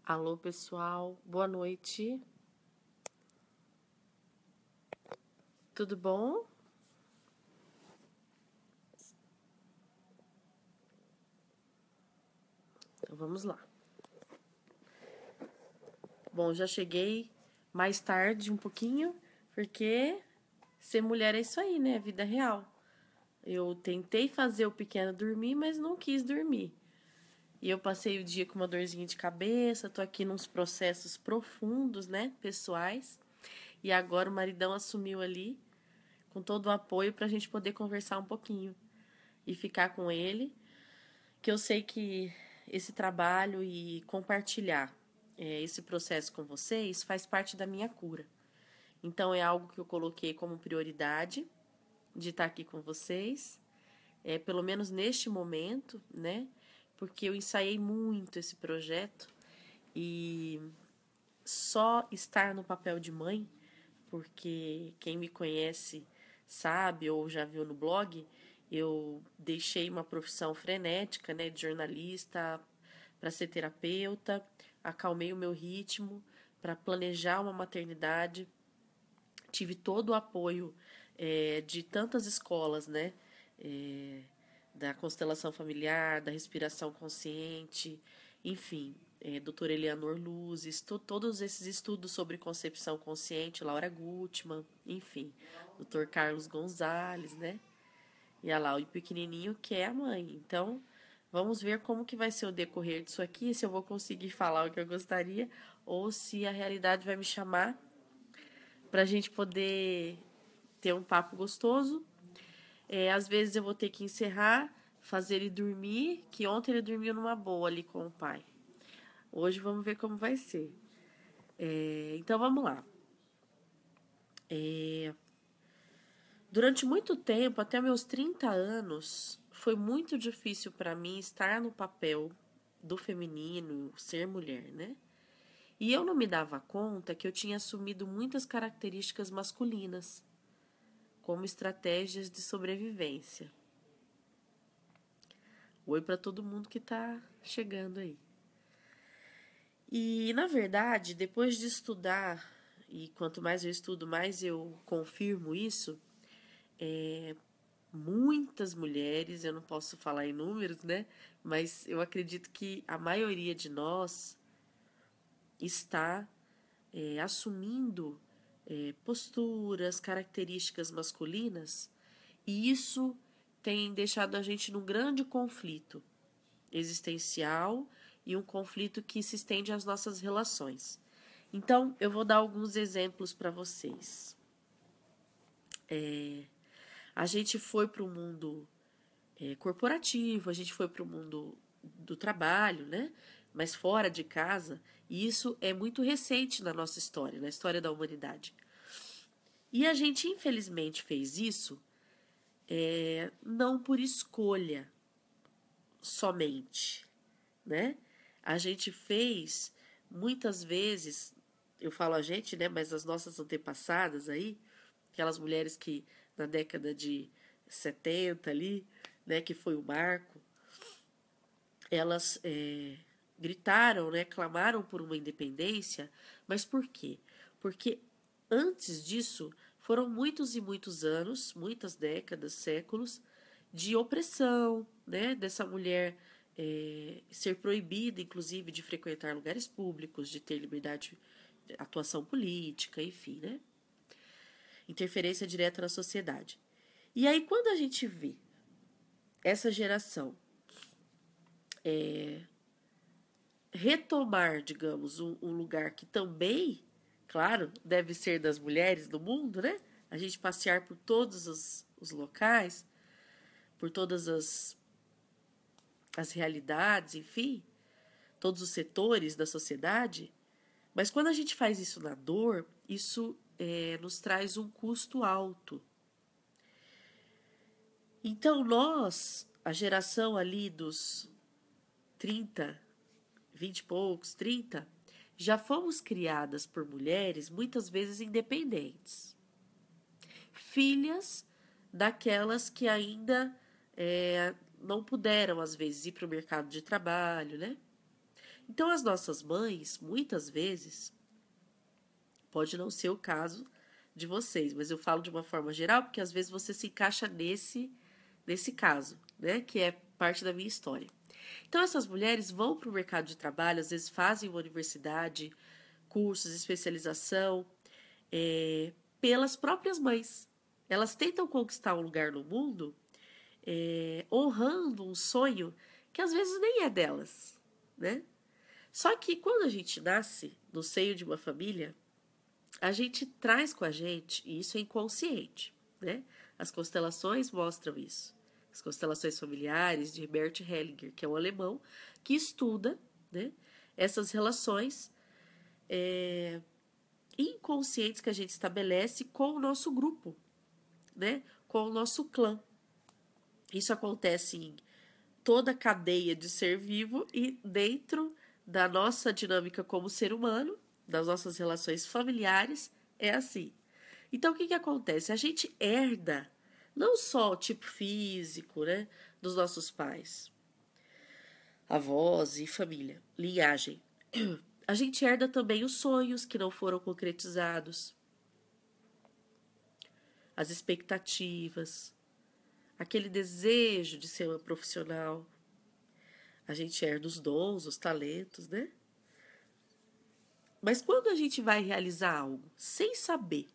Alô, pessoal, boa noite. Tudo bom? Então vamos lá. Bom, já cheguei mais tarde um pouquinho, porque ser mulher é isso aí, né? Vida real. Eu tentei fazer o pequeno dormir, mas não quis dormir. E eu passei o dia com uma dorzinha de cabeça, tô aqui nos processos profundos, né, pessoais. E agora o maridão assumiu ali com todo o apoio pra gente poder conversar um pouquinho e ficar com ele, que eu sei que esse trabalho e compartilhar esse processo com vocês faz parte da minha cura. Então é algo que eu coloquei como prioridade de estar aqui com vocês, pelo menos neste momento, né? Porque eu ensaiei muito esse projeto e só estar no papel de mãe, porque quem me conhece sabe ou já viu no blog, eu deixei uma profissão frenética, né, de jornalista para ser terapeuta, acalmei o meu ritmo para planejar uma maternidade, tive todo o apoio de tantas escolas, né, é, da constelação familiar, da respiração consciente, enfim, doutora Eleanor Luzes, todos esses estudos sobre concepção consciente, Laura Gutmann, enfim, doutor Carlos Gonzalez, né? E olha lá, o pequenininho que é a mãe. Então, vamos ver como que vai ser o decorrer disso aqui, se eu vou conseguir falar o que eu gostaria, ou se a realidade vai me chamar para a gente poder ter um papo gostoso. Às vezes eu vou ter que encerrar, fazer ele dormir, que ontem ele dormiu numa boa ali com o pai. Hoje vamos ver como vai ser. Então vamos lá. Durante muito tempo, até meus 30 anos, foi muito difícil para mim estar no papel do feminino, ser mulher, né? E eu não me dava conta que eu tinha assumido muitas características masculinas, como estratégias de sobrevivência. Oi para todo mundo que tá chegando aí. E, na verdade, depois de estudar, e quanto mais eu estudo, mais eu confirmo isso, muitas mulheres, eu não posso falar em números, né? Mas eu acredito que a maioria de nós está assumindo posturas, características masculinas, e isso tem deixado a gente num grande conflito existencial e um conflito que se estende às nossas relações. Então, eu vou dar alguns exemplos para vocês. A gente foi para o mundo corporativo, a gente foi para o mundo do trabalho, né? Mas fora de casa, e isso é muito recente na nossa história, na história da humanidade. E a gente, infelizmente, fez isso não por escolha somente, né? A gente fez, muitas vezes, eu falo a gente, né? Mas as nossas antepassadas aí, aquelas mulheres que na década de 70 ali, né? Que foi o marco, elas gritaram, né? Clamaram por uma independência, mas por quê? Porque antes disso foram muitos e muitos anos, muitas décadas, séculos de opressão, né? Dessa mulher ser proibida, inclusive, de frequentar lugares públicos, de ter liberdade de atuação política, enfim, né? Interferência direta na sociedade. E aí, quando a gente vê essa geração retomar, digamos, um lugar que também, claro, deve ser das mulheres do mundo, né? A gente passear por todos os locais, por todas as realidades, enfim, todos os setores da sociedade. Mas quando a gente faz isso na dor, isso nos traz um custo alto. Então nós, a geração ali dos 30, 20 e poucos, 30, já fomos criadas por mulheres muitas vezes independentes. Filhas daquelas que ainda não puderam, às vezes, ir para o mercado de trabalho, né? Então, as nossas mães, muitas vezes, pode não ser o caso de vocês, mas eu falo de uma forma geral, porque às vezes você se encaixa nesse caso, né? Que é parte da minha história. Então, essas mulheres vão para o mercado de trabalho, às vezes fazem uma universidade, cursos, especialização, pelas próprias mães. Elas tentam conquistar um lugar no mundo, honrando um sonho que às vezes nem é delas, né? Só que quando a gente nasce no seio de uma família, a gente traz com a gente, e isso é inconsciente, né? As constelações mostram isso. As constelações familiares de Bert Hellinger, que é um alemão que estuda, né, essas relações inconscientes que a gente estabelece com o nosso grupo, né, com o nosso clã. Isso acontece em toda a cadeia de ser vivo e dentro da nossa dinâmica como ser humano, das nossas relações familiares, é assim. Então, o que acontece? A gente herda não só o tipo físico, né, dos nossos pais, avós e família, linhagem. A gente herda também os sonhos que não foram concretizados, as expectativas, aquele desejo de ser uma profissional. A gente herda os dons, os talentos, né? Mas quando a gente vai realizar algo sem saber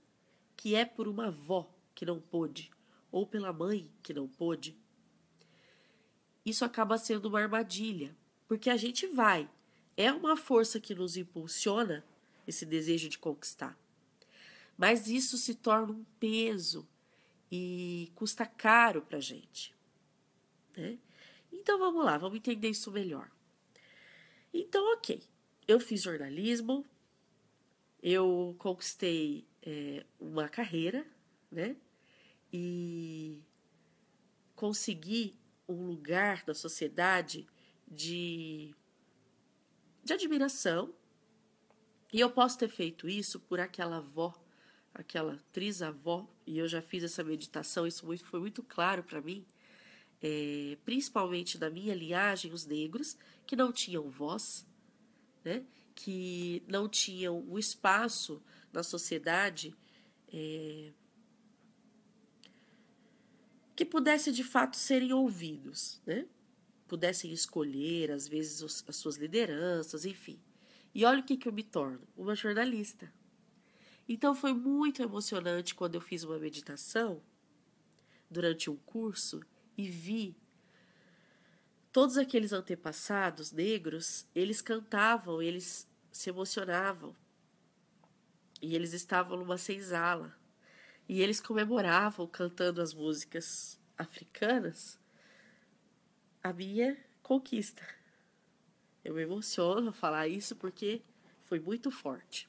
que é por uma avó que não pôde, ou pela mãe que não pôde, isso acaba sendo uma armadilha, porque a gente vai. É uma força que nos impulsiona esse desejo de conquistar. Mas isso se torna um peso e custa caro pra gente, né? Então vamos lá, vamos entender isso melhor. Então, ok, eu fiz jornalismo, eu conquistei uma carreira, né? E consegui um lugar na sociedade de admiração. E eu posso ter feito isso por aquela avó, aquela trisavó, e eu já fiz essa meditação, isso foi muito claro para mim, principalmente na minha linhagem, os negros, que não tinham voz, né? Que não tinham o espaço na sociedade que pudesse de fato serem ouvidos, né? Pudessem escolher, às vezes, as suas lideranças, enfim. E olha o que eu me torno, uma jornalista. Então foi muito emocionante quando eu fiz uma meditação durante um curso e vi todos aqueles antepassados negros, eles cantavam, eles se emocionavam. E eles estavam numa senzala. E eles comemoravam cantando as músicas africanas a minha conquista. Eu me emociono a falar isso porque foi muito forte.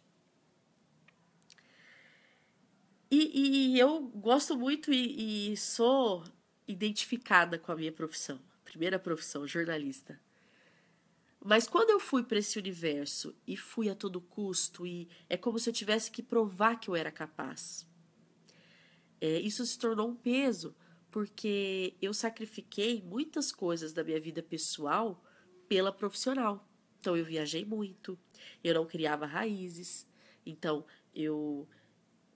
E eu gosto muito e sou identificada com a minha profissão. Primeira profissão, jornalista. Mas quando eu fui para esse universo e fui a todo custo, e é como se eu tivesse que provar que eu era capaz. Isso se tornou um peso, porque eu sacrifiquei muitas coisas da minha vida pessoal pela profissional. Então, eu viajei muito, eu não criava raízes, então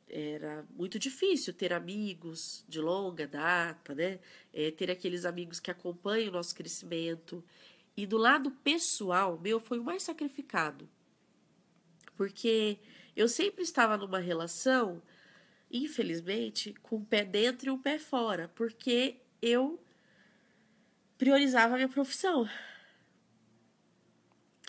era muito difícil ter amigos de longa data, né? Ter aqueles amigos que acompanham o nosso crescimento. E do lado pessoal, meu foi o mais sacrificado, porque eu sempre estava numa relação, infelizmente, com um pé dentro e um pé fora, porque eu priorizava a minha profissão.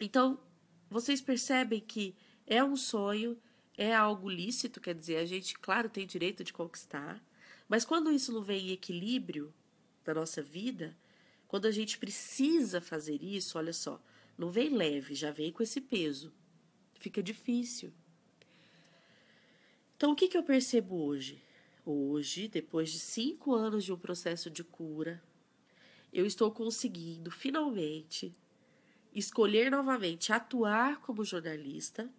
Então, vocês percebem que é um sonho, é algo lícito, quer dizer, a gente, claro, tem direito de conquistar, mas quando isso não vem em equilíbrio na nossa vida, quando a gente precisa fazer isso, olha só, não vem leve, já vem com esse peso. Fica difícil. Então, o que eu percebo hoje? Hoje, depois de 5 anos de um processo de cura, eu estou conseguindo, finalmente, escolher novamente atuar como jornalista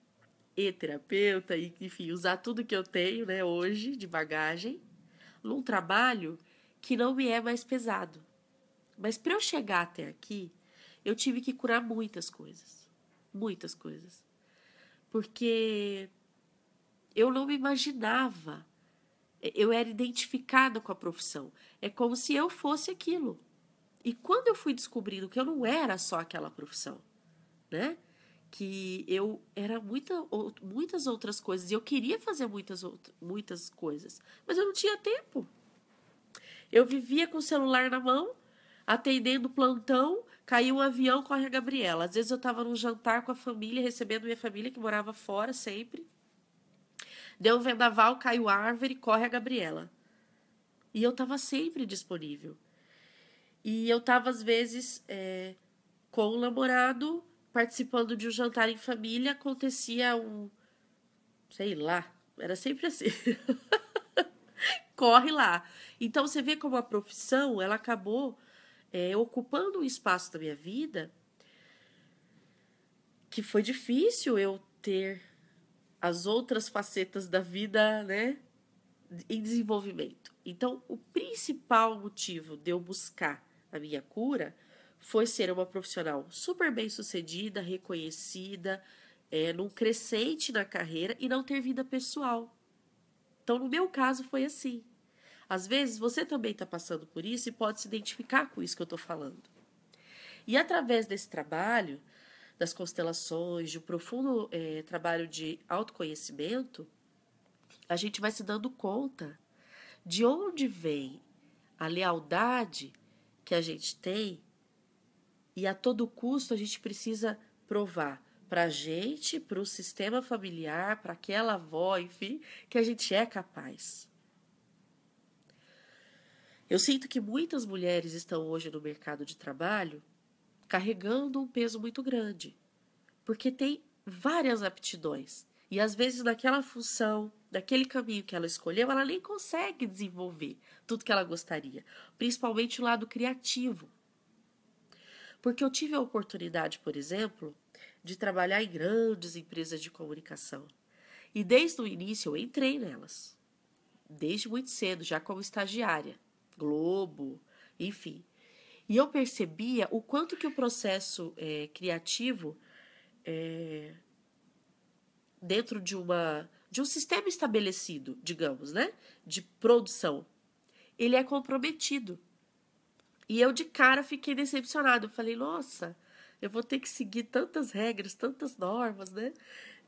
e terapeuta, e, enfim, usar tudo que eu tenho, né, hoje, de bagagem, num trabalho que não me é mais pesado. Mas para eu chegar até aqui, eu tive que curar muitas coisas. muitas coisas. Porque eu não me imaginava, eu era identificada com a profissão. É como se eu fosse aquilo. E quando eu fui descobrindo que eu não era só aquela profissão, né? Que eu era muitas outras coisas, e eu queria fazer muitas coisas, mas eu não tinha tempo. Eu vivia com o celular na mão, atendendo plantão, caiu um avião, corre a Gabriela. Às vezes eu estava num jantar com a família, recebendo minha família, que morava fora sempre. Deu um vendaval, caiu árvore, corre a Gabriela. E eu estava sempre disponível. E eu estava, às vezes, com o namorado, participando de um jantar em família, acontecia sei lá, era sempre assim. Corre lá. Então, você vê como a profissão, ela acabou ocupando um espaço da minha vida que foi difícil eu ter as outras facetas da vida, né, em desenvolvimento. Então, o principal motivo de eu buscar a minha cura foi ser uma profissional super bem-sucedida, reconhecida, num crescente na carreira e não ter vida pessoal. Então, no meu caso, foi assim. Às vezes, você também está passando por isso e pode se identificar com isso que eu estou falando. E através desse trabalho, das constelações, de um profundo trabalho de autoconhecimento, a gente vai se dando conta de onde vem a lealdade que a gente tem e a todo custo a gente precisa provar para a gente, para o sistema familiar, para aquela avó, enfim, que a gente é capaz. Eu sinto que muitas mulheres estão hoje no mercado de trabalho carregando um peso muito grande, porque tem várias aptidões. E às vezes naquela função, naquele caminho que ela escolheu, ela nem consegue desenvolver tudo que ela gostaria, principalmente o lado criativo. Porque eu tive a oportunidade, por exemplo, de trabalhar em grandes empresas de comunicação. E desde o início eu entrei nelas, desde muito cedo, já como estagiária, Globo, enfim. E eu percebia o quanto que o processo criativo dentro de um sistema estabelecido, digamos, né, de produção, ele é comprometido. E eu de cara fiquei decepcionada. Eu falei, nossa, eu vou ter que seguir tantas regras, tantas normas, né?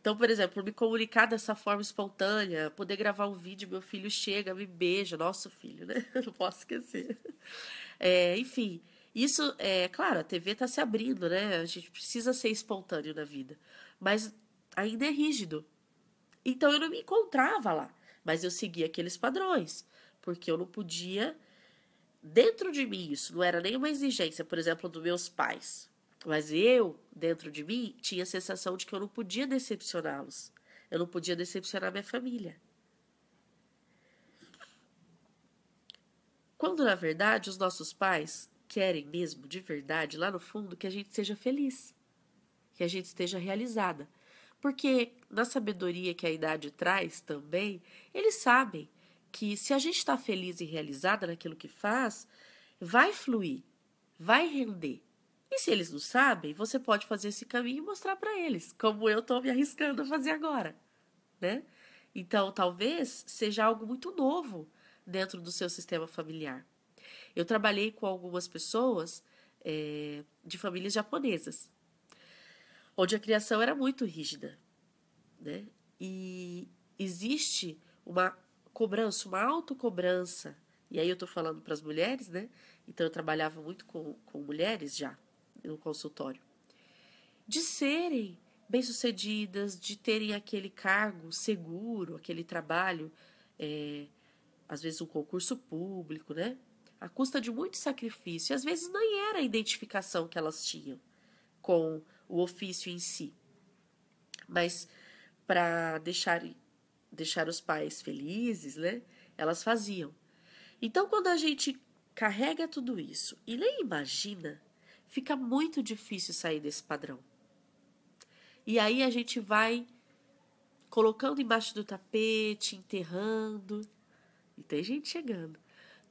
Então, por exemplo, me comunicar dessa forma espontânea, poder gravar um vídeo, meu filho chega, me beija, nosso filho, né? Não posso esquecer. Enfim, isso, claro, a TV está se abrindo, né? A gente precisa ser espontâneo na vida. Mas ainda é rígido. Então eu não me encontrava lá, mas eu seguia aqueles padrões, porque eu não podia, dentro de mim, isso não era nenhuma exigência, por exemplo, dos meus pais, mas eu, dentro de mim, tinha a sensação de que eu não podia decepcioná-los, eu não podia decepcionar minha família. Quando, na verdade, os nossos pais querem mesmo, de verdade, lá no fundo, que a gente seja feliz, que a gente esteja realizada. Porque na sabedoria que a idade traz também, eles sabem que se a gente está feliz e realizada naquilo que faz, vai fluir, vai render. E se eles não sabem, você pode fazer esse caminho e mostrar para eles, como eu estou me arriscando a fazer agora, né? Então, talvez seja algo muito novo dentro do seu sistema familiar. Eu trabalhei com algumas pessoas de famílias japonesas, onde a criação era muito rígida, né? E existe uma cobrança, uma autocobrança. E aí eu estou falando para as mulheres, né? Então eu trabalhava muito com mulheres já no consultório, de serem bem-sucedidas, de terem aquele cargo seguro, aquele trabalho, às vezes um concurso público, né? À custa de muito sacrifício. E às vezes nem era a identificação que elas tinham com o ofício em si, mas para deixar os pais felizes, né? Elas faziam. Então, quando a gente carrega tudo isso e nem imagina, fica muito difícil sair desse padrão. E aí a gente vai colocando embaixo do tapete, enterrando. E tem gente chegando.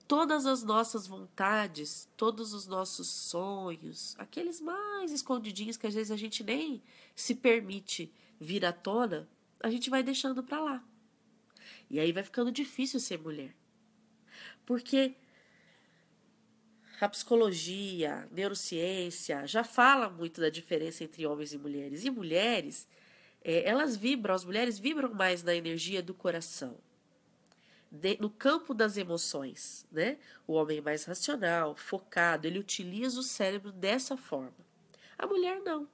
todas as nossas vontades, todos os nossos sonhos, aqueles mais escondidinhos que às vezes a gente nem se permite vir à tona, a gente vai deixando pra lá. E aí vai ficando difícil ser mulher. Porque a psicologia, a neurociência já fala muito da diferença entre homens e mulheres. E mulheres, as mulheres vibram mais na energia do coração. No campo das emoções, né? O homem é mais racional, focado, ele utiliza o cérebro dessa forma. A mulher não.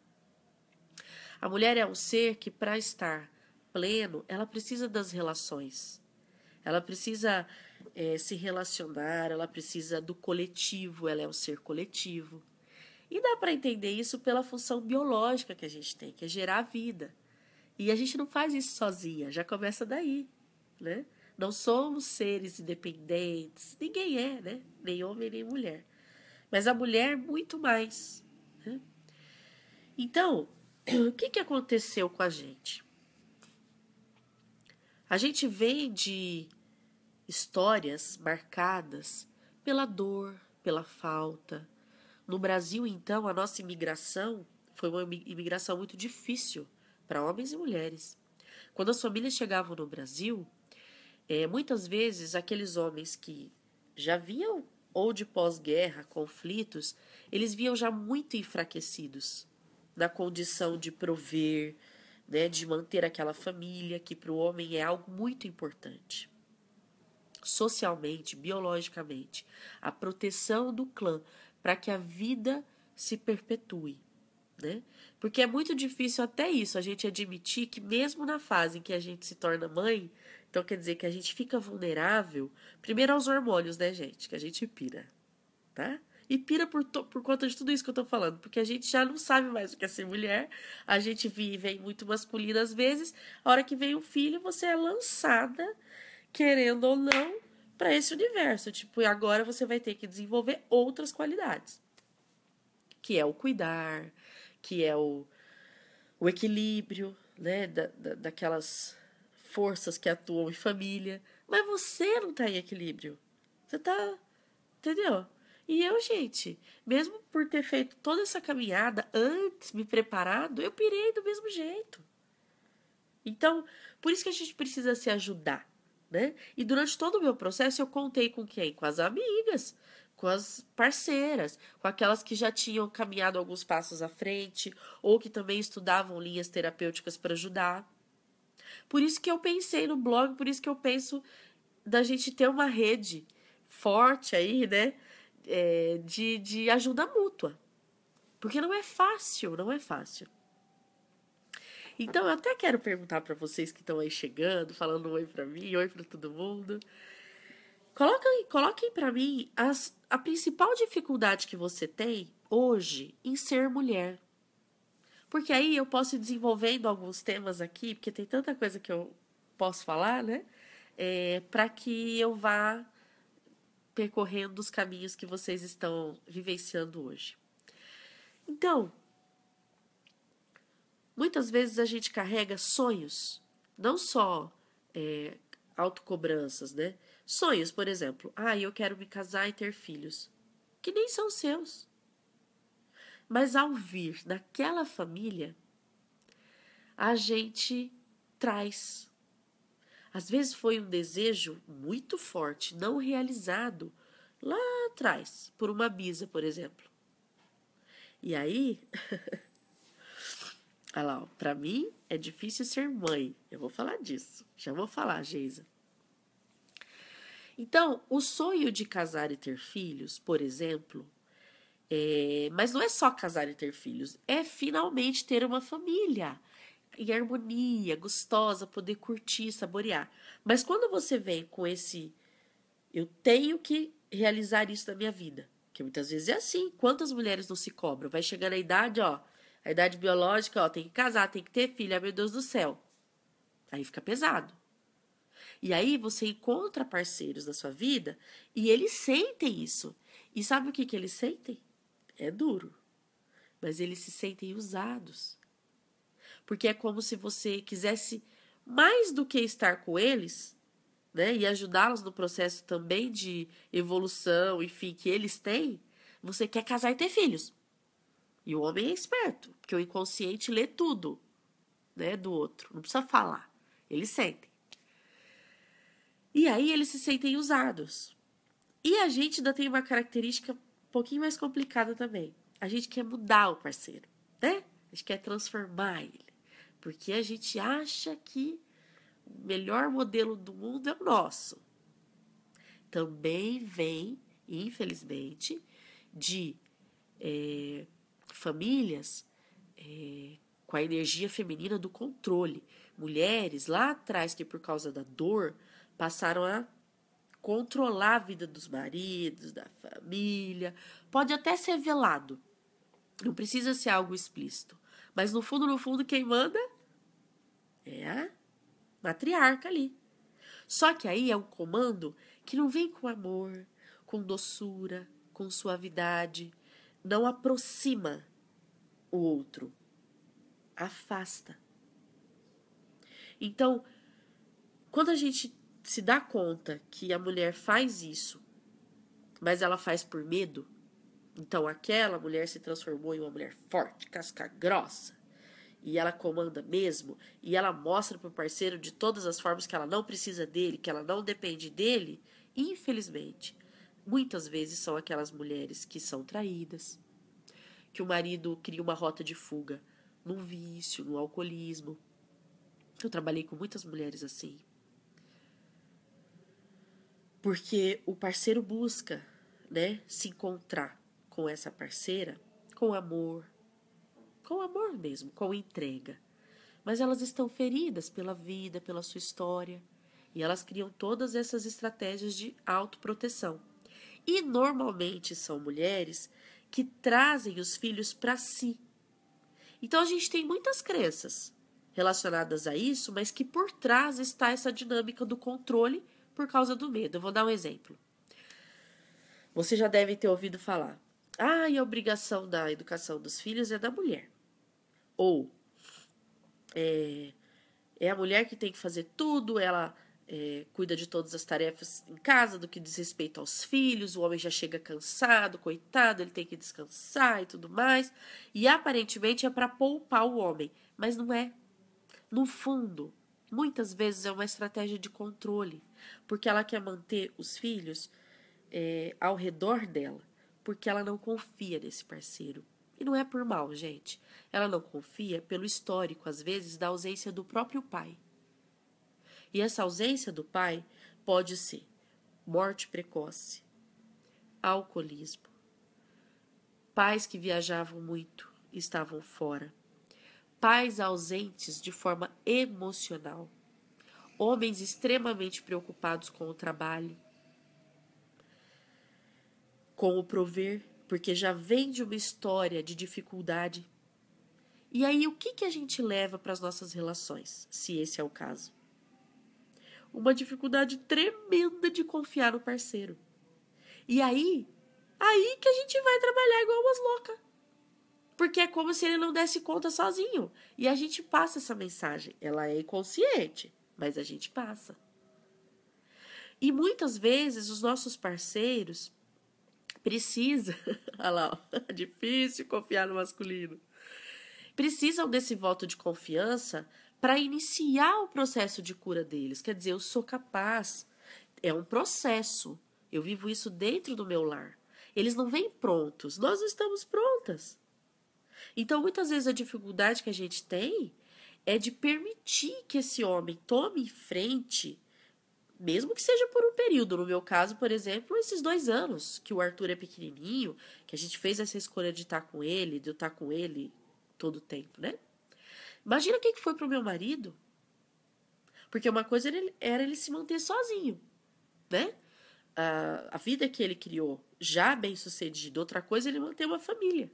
A mulher é um ser que, para estar pleno, ela precisa das relações. Ela precisa se relacionar, ela precisa do coletivo, ela é um ser coletivo. E dá para entender isso pela função biológica que a gente tem, que é gerar vida. E a gente não faz isso sozinha, já começa daí, né? Não somos seres independentes, ninguém é, né? Nem homem, nem mulher. Mas a mulher, muito mais. Né? Então, o que aconteceu com a gente? A gente vem de histórias marcadas pela dor, pela falta. No Brasil, então, a nossa imigração foi uma imigração muito difícil para homens e mulheres. Quando as famílias chegavam no Brasil, muitas vezes aqueles homens que já vinham ou de pós-guerra, conflitos, eles vinham já muito enfraquecidos na condição de prover, né, de manter aquela família, que para o homem é algo muito importante. Socialmente, biologicamente, a proteção do clã para que a vida se perpetue. Né? Porque é muito difícil até isso, a gente admitir que mesmo na fase em que a gente se torna mãe, então quer dizer que a gente fica vulnerável, primeiro aos hormônios, né, gente? Que a gente pira, tá? E pira por conta de tudo isso que eu tô falando, porque a gente já não sabe mais o que é ser mulher, a gente vive muito masculina às vezes, a hora que vem o filho, você é lançada, querendo ou não, para esse universo. Tipo, e agora você vai ter que desenvolver outras qualidades, que é o cuidar, que é o equilíbrio, né, daquelas forças que atuam em família. Mas você não tá em equilíbrio. Você tá, entendeu? E eu, gente, mesmo por ter feito toda essa caminhada antes, me preparado, eu pirei do mesmo jeito. Então, por isso que a gente precisa se ajudar, né? E durante todo o meu processo eu contei com quem? Com as amigas, com as parceiras, com aquelas que já tinham caminhado alguns passos à frente ou que também estudavam linhas terapêuticas para ajudar. Por isso que eu pensei no blog, por isso que eu penso da gente ter uma rede forte aí, né? De ajuda mútua. Porque não é fácil, não é fácil. Então, eu até quero perguntar para vocês que estão aí chegando, falando oi para mim, oi para todo mundo. Coloquem para mim a principal dificuldade que você tem hoje em ser mulher. Porque aí eu posso ir desenvolvendo alguns temas aqui, porque tem tanta coisa que eu posso falar, né? Para que eu vá percorrendo os caminhos que vocês estão vivenciando hoje. Então, muitas vezes a gente carrega sonhos, não só autocobranças, né? Sonhos, por exemplo, eu quero me casar e ter filhos, que nem são seus. Mas ao vir daquela família, a gente traz. Às vezes foi um desejo muito forte, não realizado lá atrás, por uma bisa, por exemplo. E aí, olha lá, para mim é difícil ser mãe. Eu vou falar disso. Já vou falar, Geisa. Então, o sonho de casar e ter filhos, por exemplo, mas não é só casar e ter filhos, é finalmente ter uma família em harmonia, gostosa, poder curtir, saborear. Mas quando você vem com esse, eu tenho que realizar isso na minha vida, que muitas vezes é assim, quantas mulheres não se cobram? Vai chegando a idade, a idade biológica, tem que casar, tem que ter filho, meu Deus do céu. Aí fica pesado. E aí você encontra parceiros na sua vida e eles sentem isso. E sabe o que eles sentem? É duro. Mas eles se sentem usados. Porque é como se você quisesse, mais do que estar com eles, né, e ajudá-los no processo também de evolução, enfim, que eles têm, você quer casar e ter filhos. E o homem é esperto, porque o inconsciente lê tudo, né, do outro. Não precisa falar. Eles sentem. E aí eles se sentem usados. E a gente ainda tem uma característica um pouquinho mais complicada também. A gente quer mudar o parceiro, né? A gente quer transformar ele. Porque a gente acha que o melhor modelo do mundo é o nosso. Também vem, infelizmente, de famílias com a energia feminina do controle. Mulheres lá atrás que por causa da dor passaram a controlar a vida dos maridos, da família. Pode até ser velado. Não precisa ser algo explícito. Mas no fundo, quem manda é a matriarca ali. Só que aí é um comando que não vem com amor, com doçura, com suavidade. Não aproxima o outro. Afasta. Então, quando a gente se dá conta que a mulher faz isso, mas ela faz por medo, então aquela mulher se transformou em uma mulher forte, casca grossa, e ela comanda mesmo, e ela mostra pro parceiro de todas as formas que ela não precisa dele, que ela não depende dele, infelizmente, muitas vezes são aquelas mulheres que são traídas, que o marido cria uma rota de fuga num vício, no alcoolismo. Eu trabalhei com muitas mulheres assim. Porque o parceiro busca, né, se encontrar com essa parceira com amor mesmo, com entrega. Mas elas estão feridas pela vida, pela sua história, e elas criam todas essas estratégias de autoproteção. E normalmente são mulheres que trazem os filhos para si. Então a gente tem muitas crenças relacionadas a isso, mas que por trás está essa dinâmica do controle por causa do medo. Eu vou dar um exemplo. Você já deve ter ouvido falar: e a obrigação da educação dos filhos é da mulher. Ou é a mulher que tem que fazer tudo, ela cuida de todas as tarefas em casa, do que diz respeito aos filhos, o homem já chega cansado, coitado, ele tem que descansar e tudo mais. E aparentemente é para poupar o homem, mas não é. No fundo, muitas vezes é uma estratégia de controle, porque ela quer manter os filhos ao redor dela, porque ela não confia nesse parceiro. E não é por mal, gente. Ela não confia pelo histórico, às vezes, da ausência do próprio pai. E essa ausência do pai pode ser morte precoce, alcoolismo, pais que viajavam muito e estavam fora, pais ausentes de forma emocional, homens extremamente preocupados com o trabalho, com o prover, porque já vem de uma história de dificuldade. E aí, o que a gente leva para as nossas relações, se esse é o caso? Uma dificuldade tremenda de confiar no parceiro. E aí que a gente vai trabalhar igual umas loucas. Porque é como se ele não desse conta sozinho. E a gente passa essa mensagem. Ela é inconsciente, mas a gente passa. E muitas vezes os nossos parceiros precisam... Olha lá, ó, difícil confiar no masculino. Precisam desse voto de confiança para iniciar o processo de cura deles. Quer dizer, eu sou capaz. É um processo. Eu vivo isso dentro do meu lar. Eles não vêm prontos. Nós não estamos prontas. Então, muitas vezes a dificuldade que a gente tem é de permitir que esse homem tome frente, mesmo que seja por um período. No meu caso, por exemplo, esses 2 anos que o Arthur é pequenininho, que a gente fez essa escolha de estar com ele, de eu estar com ele todo o tempo, né? Imagina o que foi pro meu marido. Porque uma coisa era ele se manter sozinho, né? A vida que ele criou já bem sucedido. Outra coisa é ele manter uma família.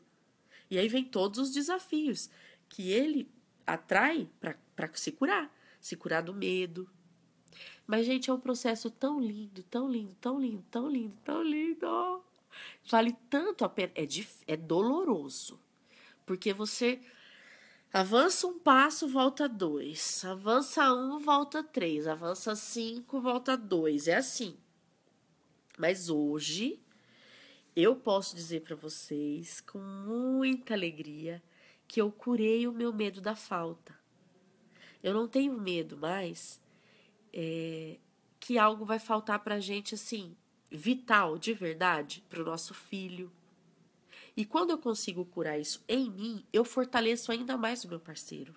E aí vem todos os desafios que ele atrai para se curar do medo. Mas, gente, é um processo tão lindo, tão lindo, tão lindo, tão lindo, tão lindo. Vale tanto a pena. É doloroso. Porque você Avança um passo, volta dois. Avança um, volta três. Avança 5, volta 2. É assim. Mas hoje eu posso dizer para vocês com muita alegria que eu curei o meu medo da falta. Eu não tenho medo mais que algo vai faltar pra gente assim, vital, de verdade, pro nosso filho. E quando eu consigo curar isso em mim, eu fortaleço ainda mais o meu parceiro.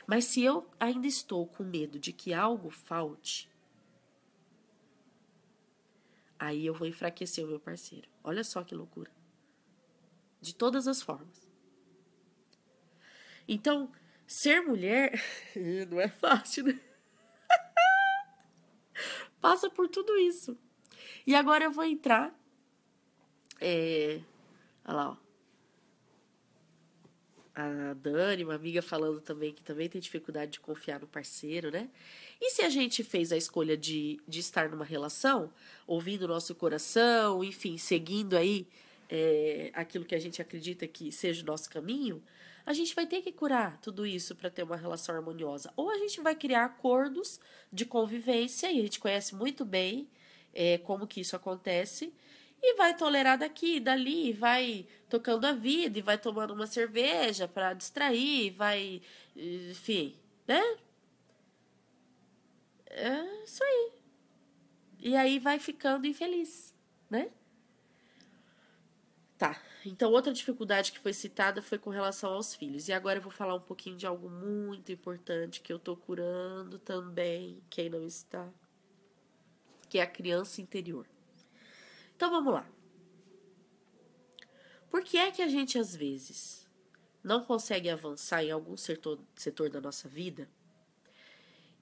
Mas se eu ainda estou com medo de que algo falte, aí eu vou enfraquecer o meu parceiro. Olha só que loucura. De todas as formas. Então, ser mulher não é fácil, né? Passa por tudo isso. E agora eu vou entrar. Olha lá, ó. A Dani, uma amiga, falando também que também tem dificuldade de confiar no parceiro, né? E se a gente fez a escolha de estar numa relação, ouvindo o nosso coração, enfim, seguindo aí aquilo que a gente acredita que seja o nosso caminho, a gente vai ter que curar tudo isso para ter uma relação harmoniosa. Ou a gente vai criar acordos de convivência, e a gente conhece muito bem como que isso acontece, e vai tolerar daqui e dali, vai tocando a vida, e vai tomando uma cerveja para distrair, vai, enfim, né? É isso aí. E aí vai ficando infeliz, né? Tá, então outra dificuldade que foi citada foi com relação aos filhos. E agora eu vou falar um pouquinho de algo muito importante que eu tô curando também, quem não está, que é a criança interior. Então vamos lá. Por que é que a gente às vezes não consegue avançar em algum setor da nossa vida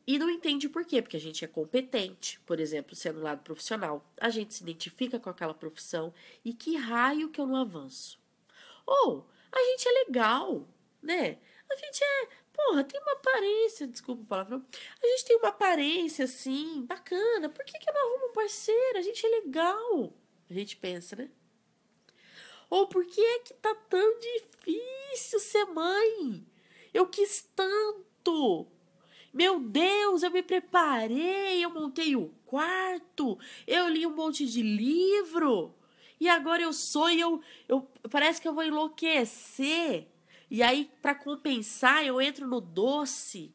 e não entende por quê? Porque a gente é competente, por exemplo, sendo lado profissional, a gente se identifica com aquela profissão e que raio que eu não avanço? Ou a gente é legal, né? A gente porra, tem uma aparência, desculpa o palavrão, a gente tem uma aparência assim, bacana, por que que eu não arrumo um parceiro? A gente é legal, a gente pensa, né? Ou por que é que tá tão difícil ser mãe? Eu quis tanto. Meu Deus, eu me preparei, eu montei o quarto, eu li um monte de livro. E agora eu sou e eu parece que eu vou enlouquecer. E aí, para compensar, eu entro no doce.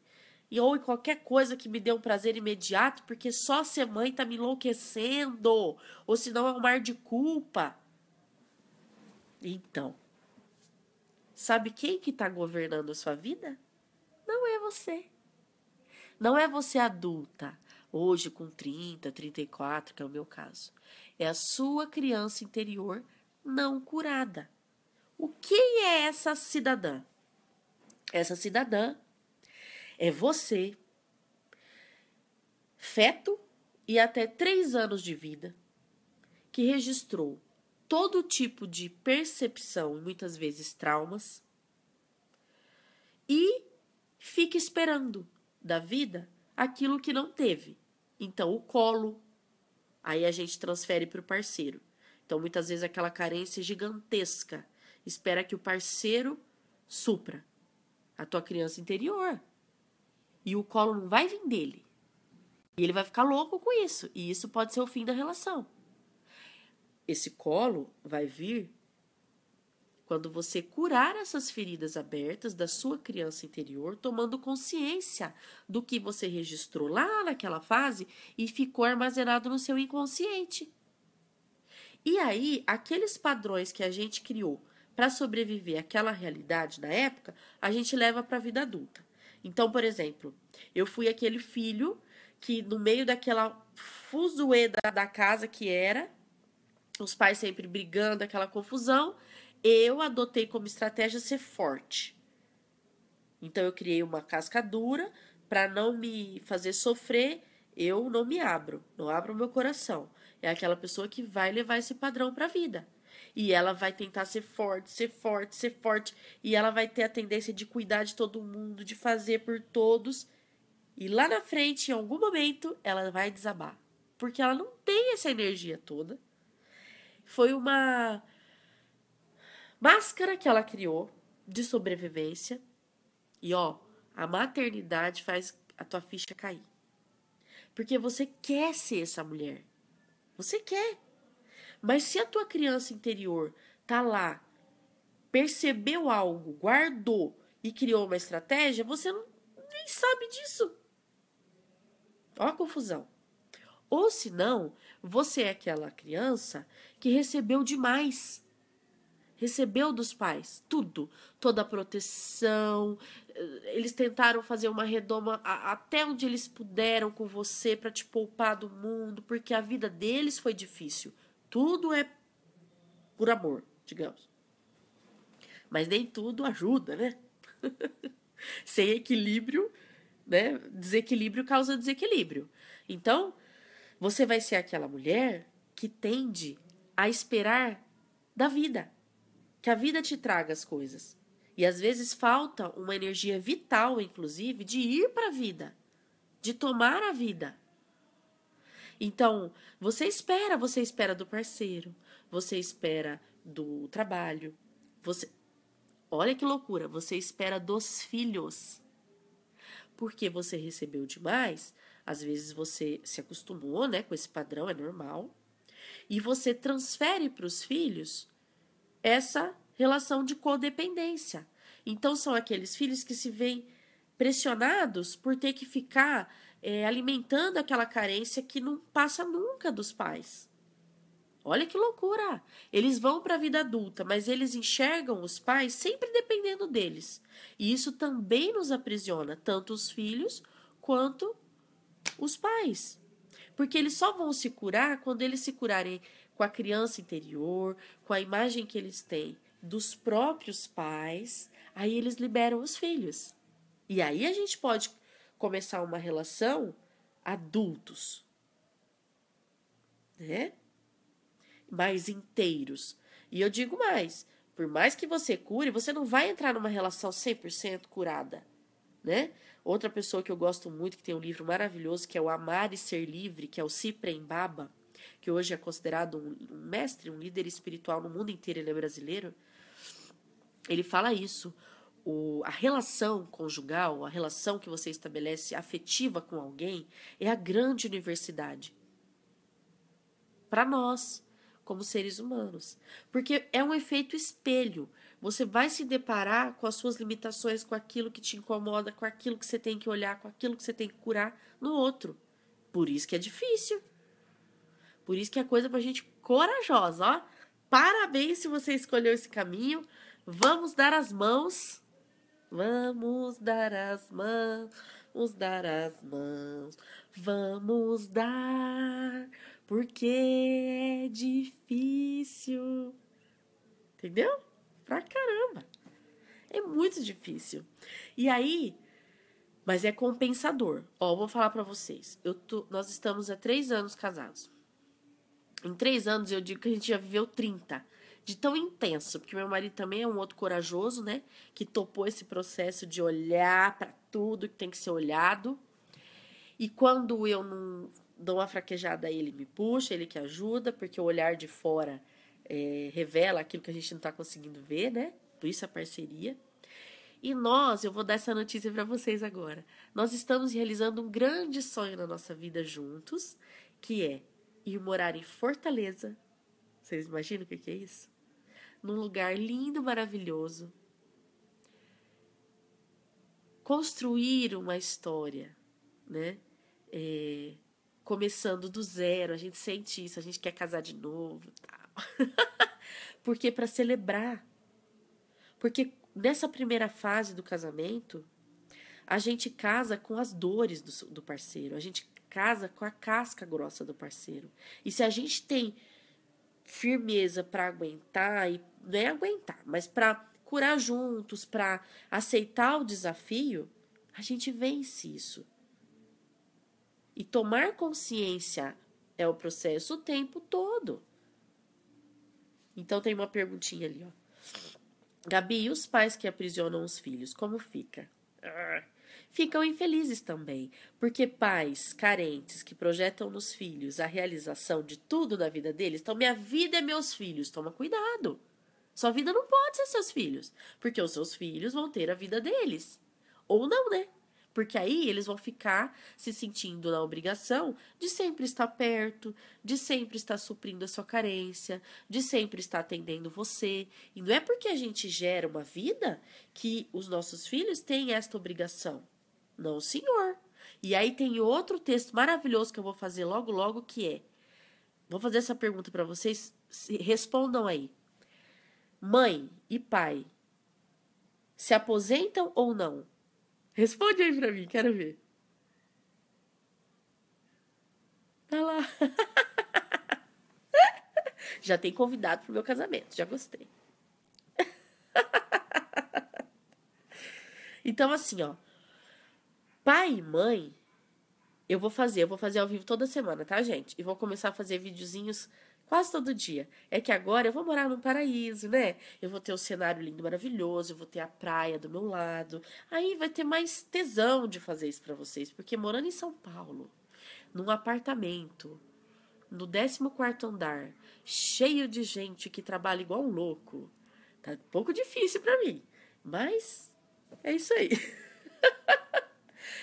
Ou em qualquer coisa que me dê um prazer imediato, porque só ser mãe tá me enlouquecendo. Ou senão é um mar de culpa. Então, sabe quem que tá governando a sua vida? Não é você. Não é você adulta, hoje com 30, 34, que é o meu caso. É a sua criança interior não curada. Quem é essa cidadã? Essa cidadã é você, feto e até 3 anos de vida, que registrou todo tipo de percepção, muitas vezes traumas, e fica esperando da vida aquilo que não teve. Então, o colo, aí a gente transfere para o parceiro. Então, muitas vezes, aquela carência gigantesca espera que o parceiro supra a tua criança interior. E o colo não vai vir dele. E ele vai ficar louco com isso. E isso pode ser o fim da relação. Esse colo vai vir quando você curar essas feridas abertas da sua criança interior, tomando consciência do que você registrou lá naquela fase e ficou armazenado no seu inconsciente. E aí, aqueles padrões que a gente criou para sobreviver àquela realidade na época, a gente leva para a vida adulta. Então, por exemplo, eu fui aquele filho que no meio daquela fuzuê da casa que era, os pais sempre brigando, aquela confusão, eu adotei como estratégia ser forte. Então eu criei uma casca dura para não me fazer sofrer, eu não me abro, não abro o meu coração. É aquela pessoa que vai levar esse padrão para a vida. E ela vai tentar ser forte, ser forte, ser forte. E ela vai ter a tendência de cuidar de todo mundo, de fazer por todos. E lá na frente, em algum momento, ela vai desabar. Porque ela não tem essa energia toda. Foi uma máscara que ela criou de sobrevivência E ó, a maternidade faz a tua ficha cair. Porque você quer ser essa mulher. Você quer. Mas se a tua criança interior tá lá, percebeu algo, guardou e criou uma estratégia, você nem sabe disso. Ó a confusão. Ou se não, você é aquela criança que recebeu demais. Recebeu dos pais tudo, toda a proteção. Eles tentaram fazer uma redoma até onde eles puderam com você para te poupar do mundo, porque a vida deles foi difícil. Tudo é por amor, digamos. Mas nem tudo ajuda, né? Sem equilíbrio, né? Desequilíbrio causa desequilíbrio. Então, você vai ser aquela mulher que tende a esperar da vida. Que a vida te traga as coisas. E às vezes falta uma energia vital, inclusive, de ir para a vida, de tomar a vida. Então, você espera do parceiro, você espera do trabalho, olha que loucura, você espera dos filhos. Porque você recebeu demais, às vezes você se acostumou, né, com esse padrão, é normal, e você transfere para os filhos essa relação de codependência. Então, são aqueles filhos que se veem pressionados por ter que ficar alimentando aquela carência que não passa nunca dos pais. Olha que loucura! Eles vão para a vida adulta, mas eles enxergam os pais sempre dependendo deles. E isso também nos aprisiona, tanto os filhos quanto os pais. Porque eles só vão se curar quando eles se curarem com a criança interior, com a imagem que eles têm dos próprios pais, aí eles liberam os filhos. E aí a gente pode começar uma relação adultos, né? Mais inteiros. E eu digo mais, por mais que você cure, você não vai entrar numa relação 100% curada, né? Outra pessoa que eu gosto muito, que tem um livro maravilhoso, que é o Amar e Ser Livre, que é o Cyprien Baba, que hoje é considerado um mestre, um líder espiritual no mundo inteiro, ele é brasileiro. Ele fala isso. A relação conjugal, a relação que você estabelece afetiva com alguém, é a grande universidade. Para nós, como seres humanos. Porque é um efeito espelho. Você vai se deparar com as suas limitações, com aquilo que te incomoda, com aquilo que você tem que olhar, com aquilo que você tem que curar no outro. Por isso que é difícil. Por isso que é coisa pra gente corajosa, ó. Parabéns se você escolheu esse caminho. Vamos dar as mãos. Vamos dar as mãos. Vamos dar as mãos. Vamos dar. Porque é difícil. Entendeu? Pra caramba. É muito difícil. E aí, mas é compensador. Ó, eu vou falar pra vocês. Nós estamos há 3 anos casados. Em 3 anos eu digo que a gente já viveu 30. De tão intenso. Porque meu marido também é um outro corajoso, né? Que topou esse processo de olhar pra tudo que tem que ser olhado. E quando eu não dou uma fraquejada, ele me puxa, ele que ajuda, porque o olhar de fora revela aquilo que a gente não está conseguindo ver, né? Por isso a parceria. E eu vou dar essa notícia para vocês agora. Nós estamos realizando um grande sonho na nossa vida juntos, que é ir morar em Fortaleza. Vocês imaginam o que é isso? Num lugar lindo, maravilhoso. Construir uma história, né? Começando do zero, a gente sente isso, a gente quer casar de novo, tal. Porque para celebrar. Porque nessa primeira fase do casamento, a gente casa com as dores do parceiro, a gente casa com a casca grossa do parceiro. E se a gente tem firmeza para aguentar, e não é aguentar, mas para curar juntos, para aceitar o desafio, a gente vence isso. E tomar consciência é o processo o tempo todo. Então tem uma perguntinha ali, ó. Gabi, e os pais que aprisionam os filhos, como fica? Ficam infelizes também, porque pais carentes que projetam nos filhos a realização de tudo na vida deles, então minha vida é meus filhos, toma cuidado. Sua vida não pode ser seus filhos, porque os seus filhos vão ter a vida deles. Ou não, né? Porque aí eles vão ficar se sentindo na obrigação de sempre estar perto, de sempre estar suprindo a sua carência, de sempre estar atendendo você. E não é porque a gente gera uma vida que os nossos filhos têm esta obrigação. Não, senhor. E aí tem outro texto maravilhoso que eu vou fazer logo, logo, que é... Vou fazer essa pergunta para vocês, respondam aí. Mãe e pai se aposentam ou não? Responde aí pra mim, quero ver. Tá lá. Já tem convidado pro meu casamento, já gostei. Então, assim, ó. Pai e mãe, eu vou fazer ao vivo toda semana, tá, gente? E vou começar a fazer videozinhos quase todo dia. É que agora eu vou morar num paraíso, né? Eu vou ter um cenário lindo, maravilhoso, eu vou ter a praia do meu lado. Aí vai ter mais tesão de fazer isso pra vocês, porque morando em São Paulo, num apartamento, no 14º andar, cheio de gente que trabalha igual um louco, tá um pouco difícil pra mim. Mas é isso aí.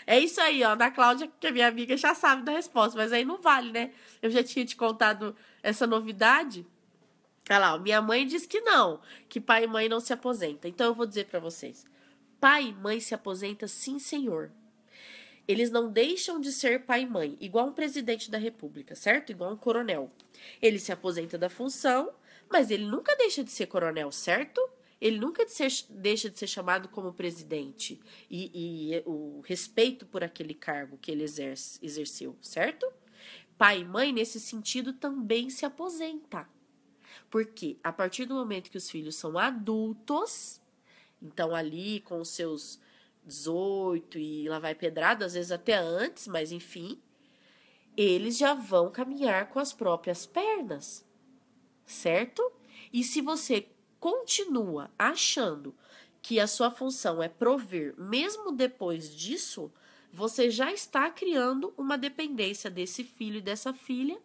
É isso aí, ó, da Cláudia, que é minha amiga, já sabe da resposta, mas aí não vale, né? Eu já tinha te contado essa novidade. Olha lá, ó, minha mãe diz que não, que pai e mãe não se aposenta. Então eu vou dizer pra vocês. Pai e mãe se aposenta sim, senhor. Eles não deixam de ser pai e mãe, igual um presidente da república, certo? Igual um coronel. Ele se aposenta da função, mas ele nunca deixa de ser coronel, certo? Ele nunca deixa de ser chamado como presidente. E o respeito por aquele cargo que ele exerceu, certo? Pai e mãe, nesse sentido, também se aposenta. Porque a partir do momento que os filhos são adultos, então ali com os seus 18 e lá vai pedrada, às vezes até antes, mas enfim, eles já vão caminhar com as próprias pernas, certo? E se você continua achando que a sua função é prover, mesmo depois disso, você já está criando uma dependência desse filho e dessa filha,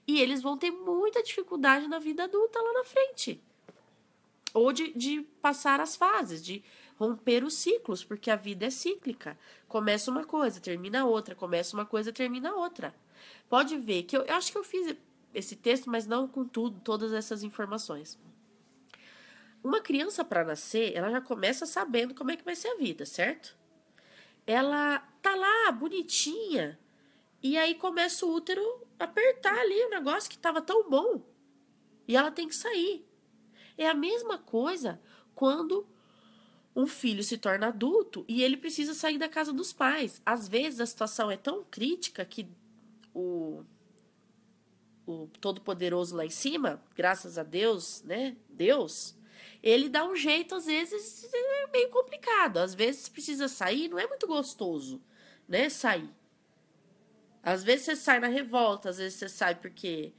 e eles vão ter muita dificuldade na vida adulta lá na frente. Ou de passar as fases, de romper os ciclos, porque a vida é cíclica. Começa uma coisa, termina outra, começa uma coisa, termina outra. Pode ver que eu acho que eu fiz esse texto, mas não com tudo, todas essas informações. Uma criança para nascer, ela já começa sabendo como é que vai ser a vida, certo? Ela tá lá, bonitinha, e aí começa o útero a apertar ali o negócio que tava tão bom. E ela tem que sair. É a mesma coisa quando um filho se torna adulto e ele precisa sair da casa dos pais. Às vezes a situação é tão crítica que o Todo-Poderoso lá em cima, graças a Deus, né? Deus, ele dá um jeito, às vezes é meio complicado. Às vezes precisa sair, não é muito gostoso, né? Sair. Às vezes você sai na revolta, às vezes você sai porque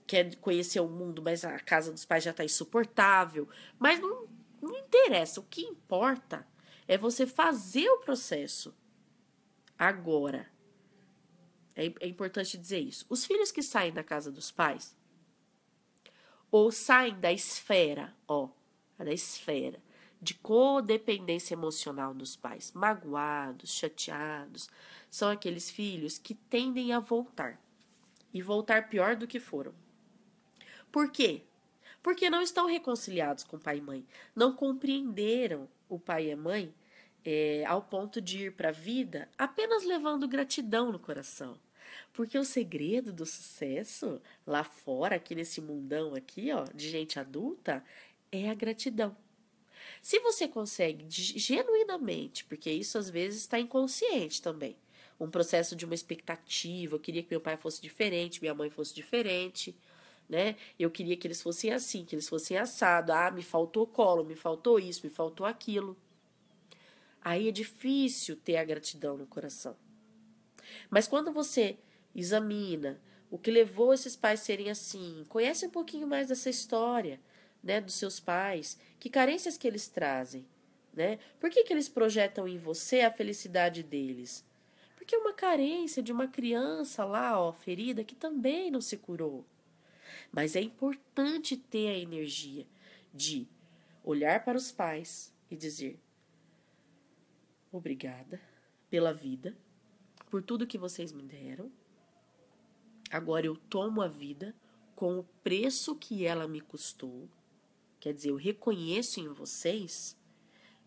quer conhecer o mundo, mas a casa dos pais já tá insuportável. Mas não interessa. O que importa é você fazer o processo agora. É importante dizer isso. Os filhos que saem da casa dos pais ou saem da esfera, da esfera de codependência emocional dos pais, magoados, chateados, são aqueles filhos que tendem a voltar. E voltar pior do que foram. Por quê? Porque não estão reconciliados com pai e mãe. Não compreenderam o pai e a mãe ao ponto de ir para a vida apenas levando gratidão no coração. Porque o segredo do sucesso lá fora, aqui nesse mundão aqui, de gente adulta, é a gratidão. Se você consegue genuinamente, porque isso às vezes está inconsciente também, um processo de uma expectativa, eu queria que meu pai fosse diferente, minha mãe fosse diferente, né? Eu queria que eles fossem assim, que eles fossem assado. Me faltou colo, me faltou isso, me faltou aquilo. Aí é difícil ter a gratidão no coração. Mas quando você examina o que levou esses pais a serem assim, conhece um pouquinho mais dessa história, né, dos seus pais, que carências que eles trazem, né? Por que eles projetam em você a felicidade deles? Porque é uma carência de uma criança lá, ferida, que também não se curou. Mas é importante ter a energia de olhar para os pais e dizer: obrigada pela vida, por tudo que vocês me deram. Agora eu tomo a vida com o preço que ela me custou. Quer dizer, eu reconheço em vocês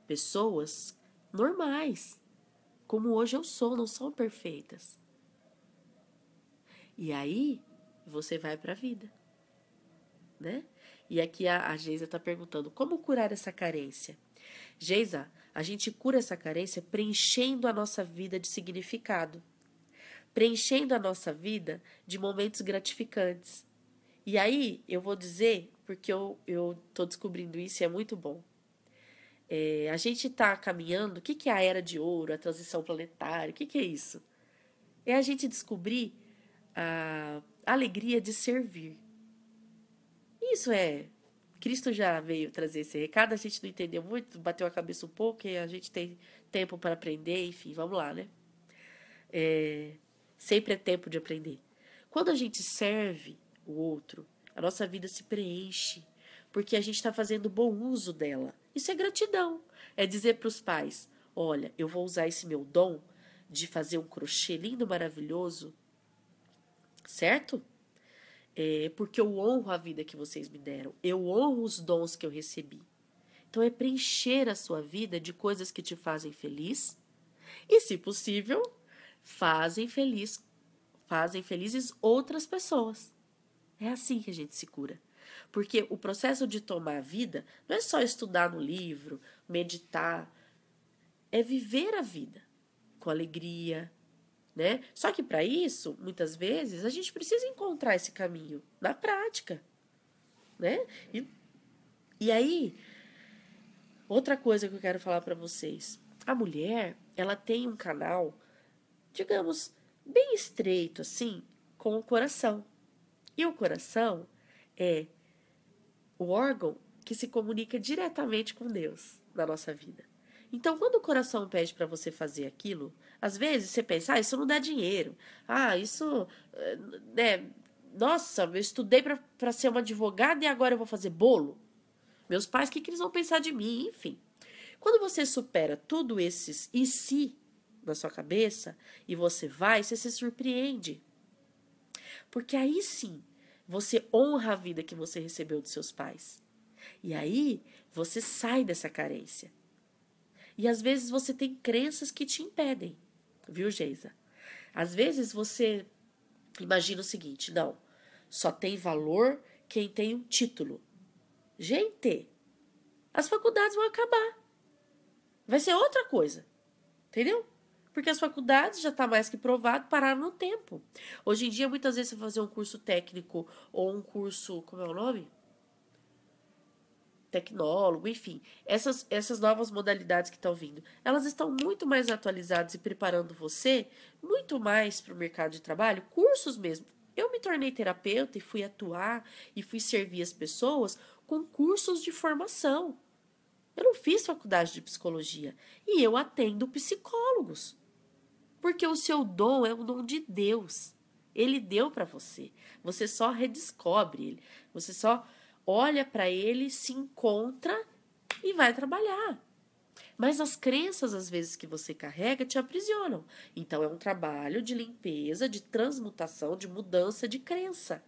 pessoas normais, como hoje eu sou, não são perfeitas. E aí, você vai para a vida, né? E aqui a Geisa está perguntando, como curar essa carência? Geisa, a gente cura essa carência preenchendo a nossa vida de significado, preenchendo a nossa vida de momentos gratificantes. E aí, eu vou dizer, porque eu tô descobrindo isso e é muito bom. A gente está caminhando, o que é a era de ouro, a transição planetária, o que é isso? É a gente descobrir a alegria de servir. Isso Cristo já veio trazer esse recado, a gente não entendeu muito, bateu a cabeça um pouco e a gente tem tempo para aprender, enfim, vamos lá, né? Sempre é tempo de aprender. Quando a gente serve o outro, a nossa vida se preenche, porque a gente está fazendo bom uso dela. Isso é gratidão. É dizer para os pais, olha, eu vou usar esse meu dom de fazer um crochê lindo, maravilhoso, certo? Porque eu honro a vida que vocês me deram. Eu honro os dons que eu recebi. Então é preencher a sua vida de coisas que te fazem feliz e, se possível, fazem felizes outras pessoas. É assim que a gente se cura. Porque o processo de tomar a vida não é só estudar no livro, meditar, é viver a vida com alegria, né? Só que para isso, muitas vezes, a gente precisa encontrar esse caminho na prática, né? E aí, outra coisa que eu quero falar para vocês. A mulher, ela tem um canal, digamos, bem estreito, assim, com o coração. E o coração é o órgão que se comunica diretamente com Deus na nossa vida. Então, quando o coração pede para você fazer aquilo, às vezes você pensa, isso não dá dinheiro. Isso, né? Nossa, eu estudei para ser uma advogada e agora eu vou fazer bolo. Meus pais, o que eles vão pensar de mim? Enfim. Quando você supera tudo esses e se na sua cabeça e você se surpreende. Porque aí sim, você honra a vida que você recebeu dos seus pais. E aí, você sai dessa carência. E às vezes você tem crenças que te impedem, viu, Geisa? Às vezes você imagina o seguinte, não, só tem valor quem tem um título. Gente, as faculdades vão acabar. Vai ser outra coisa, entendeu? Porque as faculdades já está mais que provado, pararam no tempo. Hoje em dia, muitas vezes, você fazer um curso técnico ou um curso, como é o nome? Tecnólogo, enfim. Essas novas modalidades que estão vindo, elas estão muito mais atualizadas e preparando você muito mais para o mercado de trabalho, cursos mesmo. Eu me tornei terapeuta e fui atuar e fui servir as pessoas com cursos de formação. Eu não fiz faculdade de psicologia e eu atendo psicólogos. Porque o seu dom é um dom de Deus. Ele deu para você. Você só redescobre ele. Você só olha para ele, se encontra e vai trabalhar. Mas as crenças, às vezes, que você carrega te aprisionam. Então, é um trabalho de limpeza, de transmutação, de mudança de crença.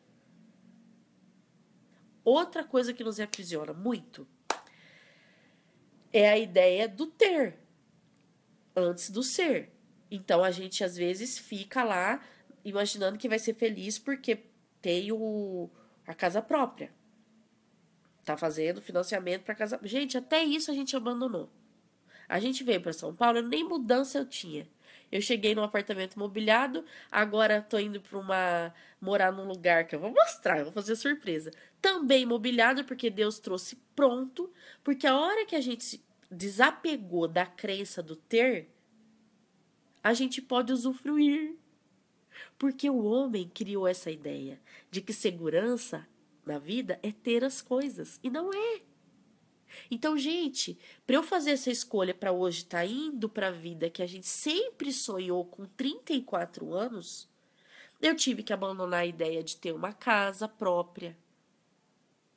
Outra coisa que nos aprisiona muito é a ideia do ter antes do ser. Então, a gente, às vezes, fica lá imaginando que vai ser feliz porque tem a casa própria. Tá fazendo financiamento para casa. Gente, até isso a gente abandonou. A gente veio para São Paulo, nem mudança eu tinha. Eu cheguei num apartamento mobiliado, agora tô indo para morar num lugar que eu vou mostrar, eu vou fazer surpresa. Também mobiliado porque Deus trouxe pronto, porque a hora que a gente se desapegou da crença do ter, a gente pode usufruir. Porque o homem criou essa ideia de que segurança na vida é ter as coisas. E não é. Então, gente, para eu fazer essa escolha para hoje estar indo para a vida que a gente sempre sonhou com 34 anos, eu tive que abandonar a ideia de ter uma casa própria.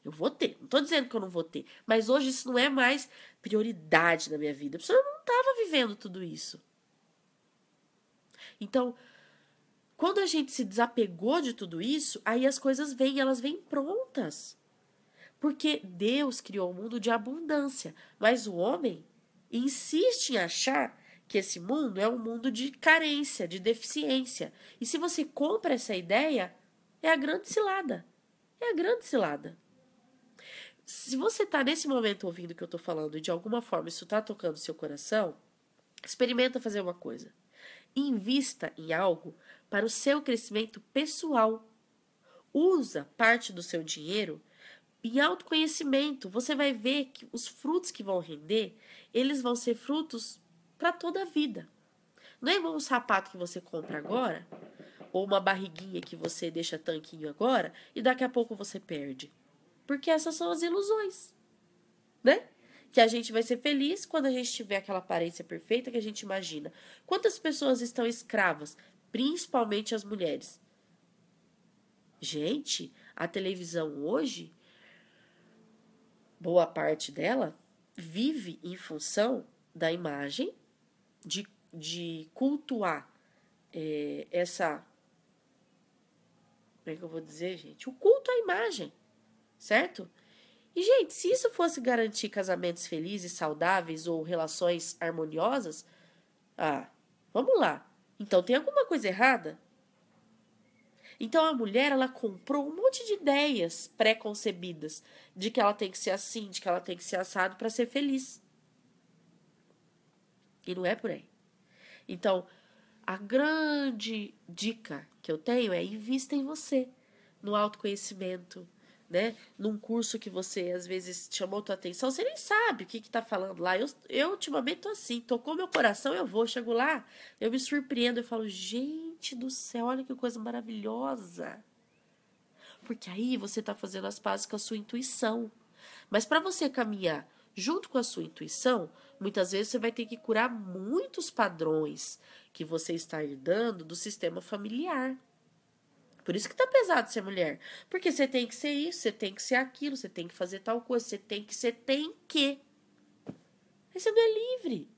Eu vou ter, não estou dizendo que eu não vou ter, mas hoje isso não é mais prioridade na minha vida. estava vivendo tudo isso. Então, quando a gente se desapegou de tudo isso, aí as coisas vêm, elas vêm prontas. Porque Deus criou um mundo de abundância, mas o homem insiste em achar que esse mundo é um mundo de carência, de deficiência. E se você compra essa ideia, é a grande cilada. É a grande cilada. Se você está nesse momento ouvindo o que eu estou falando e de alguma forma isso está tocando seu coração, experimenta fazer uma coisa. Invista em algo para o seu crescimento pessoal. Usa parte do seu dinheiro em autoconhecimento. Você vai ver que os frutos que vão render, eles vão ser frutos para toda a vida. Não é igual um sapato que você compra agora, ou uma barriguinha que você deixa tanquinho agora, e daqui a pouco você perde. Porque essas são as ilusões, né? Que a gente vai ser feliz quando a gente tiver aquela aparência perfeita que a gente imagina. Quantas pessoas estão escravas? Principalmente as mulheres. Gente, a televisão hoje, boa parte dela, vive em função da imagem, de cultuar essa... Como é que eu vou dizer, gente? O culto à imagem, certo? E, gente, se isso fosse garantir casamentos felizes, saudáveis ou relações harmoniosas, vamos lá. Então tem alguma coisa errada? Então a mulher, ela comprou um monte de ideias pré-concebidas de que ela tem que ser assim, de que ela tem que ser assado para ser feliz. E não é por aí. Então, a grande dica que eu tenho é invista em você, no autoconhecimento, né? Num curso que você, às vezes, chamou tua atenção, você nem sabe o que tá falando lá. Eu ultimamente tô assim, tocou meu coração, eu vou, chego lá, eu me surpreendo, eu falo, gente do céu, olha que coisa maravilhosa. Porque aí você tá fazendo as pazes com a sua intuição. Mas para você caminhar junto com a sua intuição, muitas vezes você vai ter que curar muitos padrões que você está herdando do sistema familiar. Por isso que tá pesado ser mulher. Porque você tem que ser isso, você tem que ser aquilo, você tem que fazer tal coisa, você tem que. Aí você não é livre.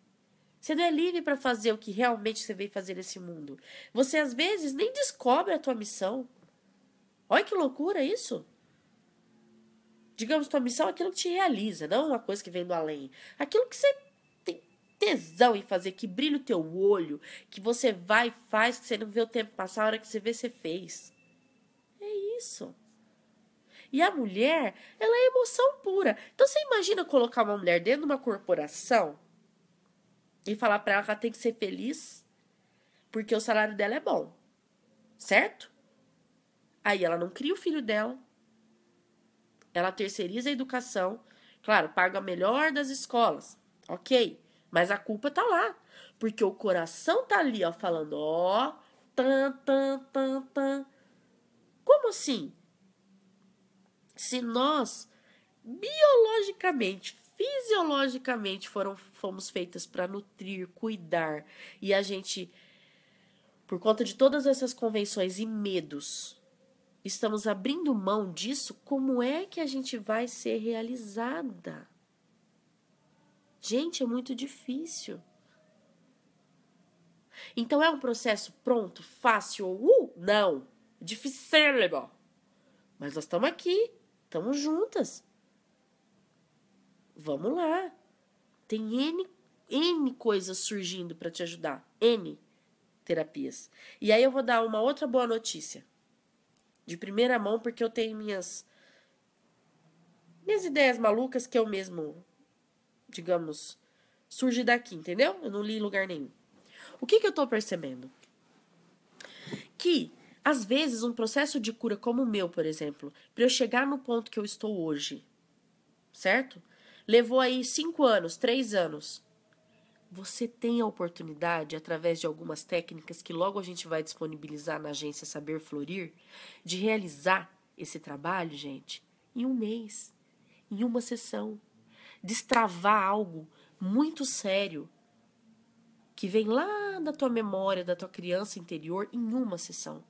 Você não é livre para fazer o que realmente você veio fazer nesse mundo. Você, às vezes, nem descobre a tua missão. Olha que loucura isso. Digamos, tua missão é aquilo que te realiza, não uma coisa que vem do além. Aquilo que você tem tesão em fazer, que brilha o teu olho, que você vai e faz, que você não vê o tempo passar, a hora que você vê, você fez. É isso. E a mulher, ela é emoção pura. Então você imagina colocar uma mulher dentro de uma corporação e falar pra ela que ela tem que ser feliz porque o salário dela é bom. Certo? Aí ela não cria o filho dela. Ela terceiriza a educação. Claro, paga a melhor das escolas. Ok. Mas a culpa tá lá. Porque o coração tá ali, ó, falando, ó, tan, tan, tan, tan. Como assim? Se nós, biologicamente, fisiologicamente, fomos feitas para nutrir, cuidar, e a gente, por conta de todas essas convenções e medos, estamos abrindo mão disso, como é que a gente vai ser realizada? Gente, é muito difícil. Então é um processo pronto, fácil? Não. Dificílimo. Mas nós estamos aqui, estamos juntas. Vamos lá. Tem N coisas surgindo para te ajudar. N terapias. E aí eu vou dar uma outra boa notícia. De primeira mão, porque eu tenho minhas ideias malucas que eu mesmo, digamos, surge daqui, entendeu? Eu não li em lugar nenhum. O que eu tô percebendo? Que, às vezes, um processo de cura como o meu, por exemplo, para eu chegar no ponto que eu estou hoje, certo? Levou aí 5 anos, 3 anos. Você tem a oportunidade, através de algumas técnicas que logo a gente vai disponibilizar na agência Saber Florir, de realizar esse trabalho, gente, em um mês, em uma sessão. Destravar algo muito sério que vem lá da tua memória, da tua criança interior, em uma sessão.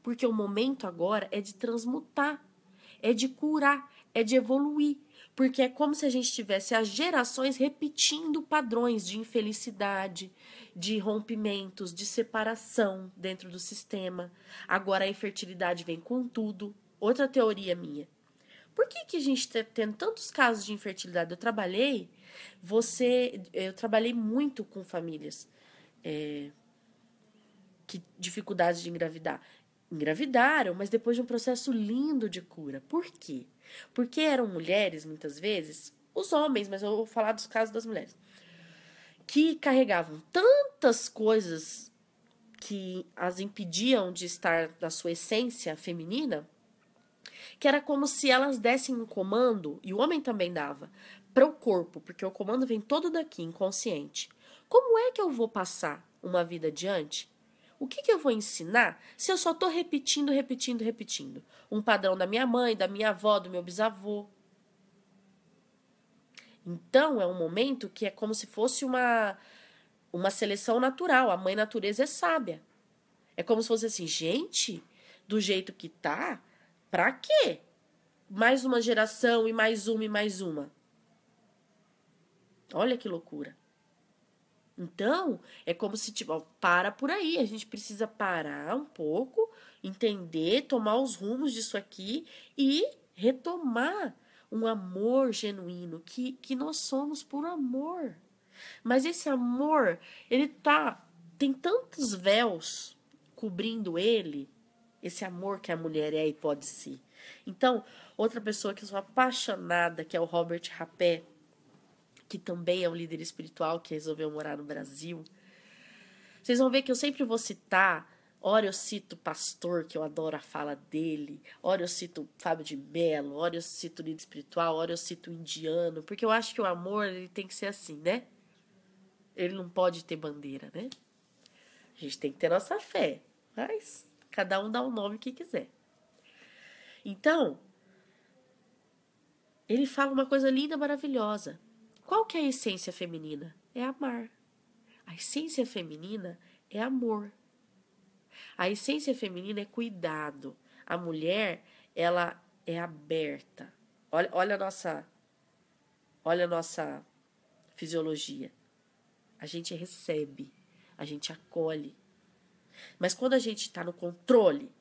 Porque o momento agora é de transmutar, é de curar, é de evoluir. Porque é como se a gente tivesse as gerações repetindo padrões de infelicidade, de rompimentos, de separação dentro do sistema. Agora a infertilidade vem com tudo. Outra teoria minha. Por que a gente está tendo tantos casos de infertilidade? Eu trabalhei muito com famílias que dificuldades de engravidar. Engravidaram, mas depois de um processo lindo de cura. Por quê? Porque eram mulheres, muitas vezes, os homens, mas eu vou falar dos casos das mulheres, que carregavam tantas coisas que as impediam de estar na sua essência feminina, que era como se elas dessem um comando, e o homem também dava, para o corpo, porque o comando vem todo daqui, inconsciente. Como é que eu vou passar uma vida adiante? O que eu vou ensinar se eu só estou repetindo? Um padrão da minha mãe, da minha avó, do meu bisavô. Então, é um momento que é como se fosse uma seleção natural. A mãe natureza é sábia. É como se fosse assim, gente, do jeito que tá, pra quê? Mais uma geração e mais uma e mais uma. Olha que loucura. Então, é como se, tipo, ó, para por aí. A gente precisa parar um pouco, entender, tomar os rumos disso aqui e retomar um amor genuíno, que nós somos por amor. Mas esse amor, tem tantos véus cobrindo ele, esse amor que a mulher é e pode ser. Então, outra pessoa que eu sou apaixonada, que é o Robert Rapé, que também é um líder espiritual que resolveu morar no Brasil. Vocês vão ver que eu sempre vou citar, ora eu cito o pastor, que eu adoro a fala dele, ora eu cito Fábio de Mello, ora eu cito o líder espiritual, ora eu cito o indiano, porque eu acho que o amor ele tem que ser assim, né? Ele não pode ter bandeira, né? A gente tem que ter nossa fé, mas cada um dá o nome que quiser. Então, ele fala uma coisa linda, maravilhosa. Qual que é a essência feminina? É amar. A essência feminina é amor. A essência feminina é cuidado. A mulher, ela é aberta. Olha a nossa fisiologia. A gente recebe, a gente acolhe. Mas quando a gente está no controle,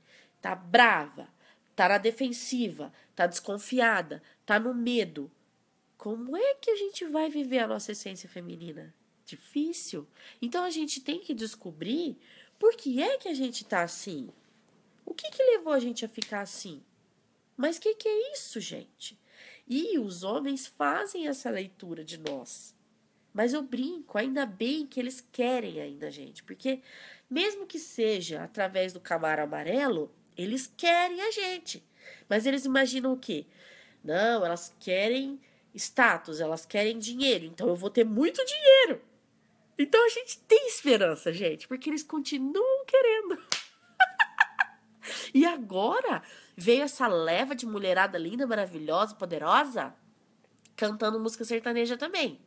tá brava, tá na defensiva, tá desconfiada, tá no medo, como é que a gente vai viver a nossa essência feminina? Difícil. Então a gente tem que descobrir por que é que a gente tá assim. O que levou a gente a ficar assim? Mas que é isso, gente? E os homens fazem essa leitura de nós. Mas eu brinco, ainda bem que eles querem ainda, gente. Porque mesmo que seja através do Camaro amarelo, eles querem a gente. Mas eles imaginam o quê? Não, elas querem status, elas querem dinheiro. Então eu vou ter muito dinheiro. Então a gente tem esperança, gente. Porque eles continuam querendo. E agora veio essa leva de mulherada linda, maravilhosa, poderosa, cantando música sertaneja também.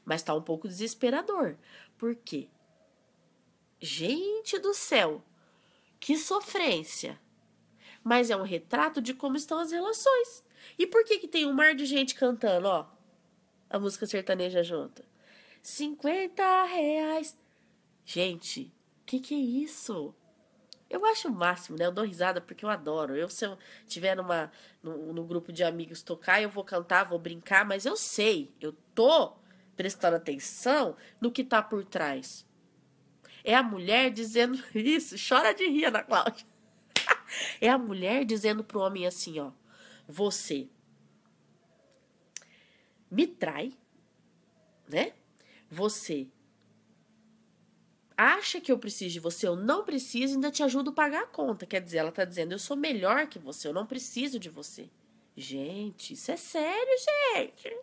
Mas tá um pouco desesperador. Por quê? Gente do céu, que sofrência. Mas é um retrato de como estão as relações. E por que tem um mar de gente cantando, ó, a música sertaneja junto? 50 reais. Gente, que é isso? Eu acho o máximo, né? Eu dou risada porque eu adoro. Se eu tiver no grupo de amigos tocar, eu vou cantar, vou brincar, mas eu sei, eu tô prestando atenção no que tá por trás. É a mulher dizendo isso, chora de rir, Ana Cláudia. É a mulher dizendo pro homem assim, ó, você me trai, né? Você acha que eu preciso de você, eu não preciso, ainda te ajudo a pagar a conta. Quer dizer, ela tá dizendo, eu sou melhor que você, eu não preciso de você. Gente, isso é sério, gente.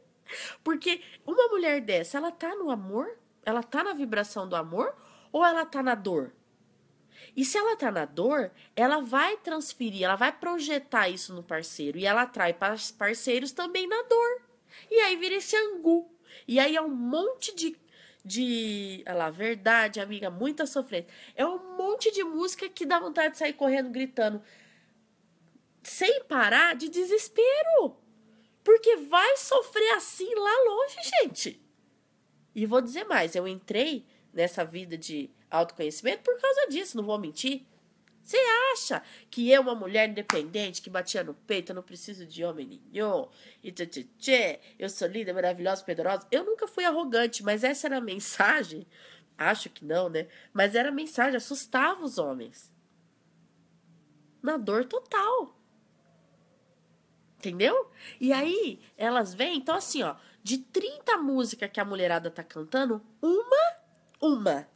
Porque uma mulher dessa, ela tá no amor? Ela tá na vibração do amor? Ou ela tá na dor? E se ela tá na dor, ela vai transferir, ela vai projetar isso no parceiro. E ela atrai parceiros também na dor. E aí vira esse angu. E aí é um monte olha lá, verdade, amiga, muita sofrência. É um monte de música que dá vontade de sair correndo, gritando, sem parar, de desespero. Porque vai sofrer assim lá longe, gente. E vou dizer mais, eu entrei nessa vida de autoconhecimento por causa disso, não vou mentir. Você acha que eu, uma mulher independente, que batia no peito, eu não preciso de homem nenhum, e tchê, eu sou linda, maravilhosa, poderosa? Eu nunca fui arrogante, mas essa era a mensagem. Acho que não, né? Mas era a mensagem, assustava os homens. Na dor total. Entendeu? E aí, elas vêm, então assim, ó, de 30 músicas que a mulherada tá cantando, uma,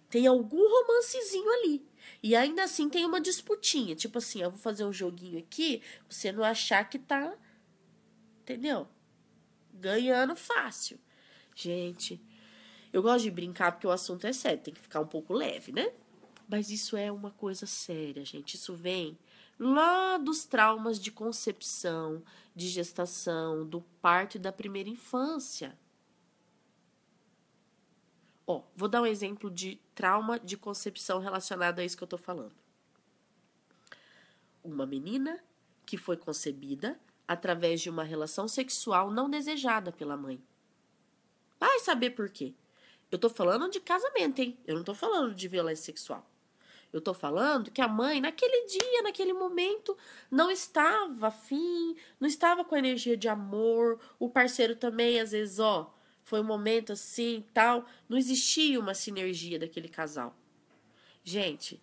tem algum romancezinho ali. E ainda assim tem uma disputinha. Tipo assim, eu vou fazer um joguinho aqui, pra você não achar que tá, entendeu? Ganhando fácil. Gente, eu gosto de brincar porque o assunto é sério, tem que ficar um pouco leve, né? Mas isso é uma coisa séria, gente. Isso vem lá dos traumas de concepção, de gestação, do parto e da primeira infância. Ó, vou dar um exemplo de trauma de concepção relacionado a isso que eu tô falando. Uma menina que foi concebida através de uma relação sexual não desejada pela mãe. Vai saber por quê. Eu tô falando de casamento, hein? Eu não tô falando de violência sexual. Eu tô falando que a mãe, naquele dia, naquele momento, não estava afim, não estava com energia de amor. O parceiro também, às vezes, ó, foi um momento assim, tal. Não existia uma sinergia daquele casal. Gente,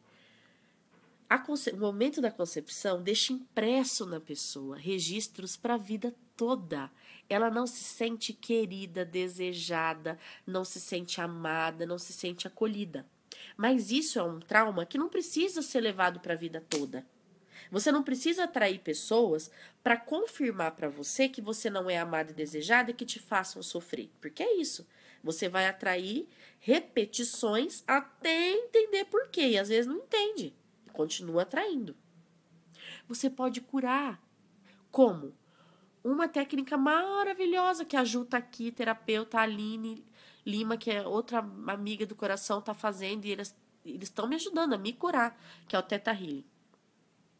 o momento da concepção deixa impresso na pessoa registros para a vida toda. Ela não se sente querida, desejada, não se sente amada, não se sente acolhida. Mas isso é um trauma que não precisa ser levado para a vida toda. Você não precisa atrair pessoas para confirmar para você que você não é amada e desejada e que te façam sofrer. Porque é isso. Você vai atrair repetições até entender por quê. E às vezes não entende. E continua atraindo. Você pode curar. Como? Uma técnica maravilhosa que a Ju tá aqui, terapeuta Aline Lima, que é outra amiga do coração, tá fazendo, e eles estão me ajudando a me curar, que é o Theta Healing.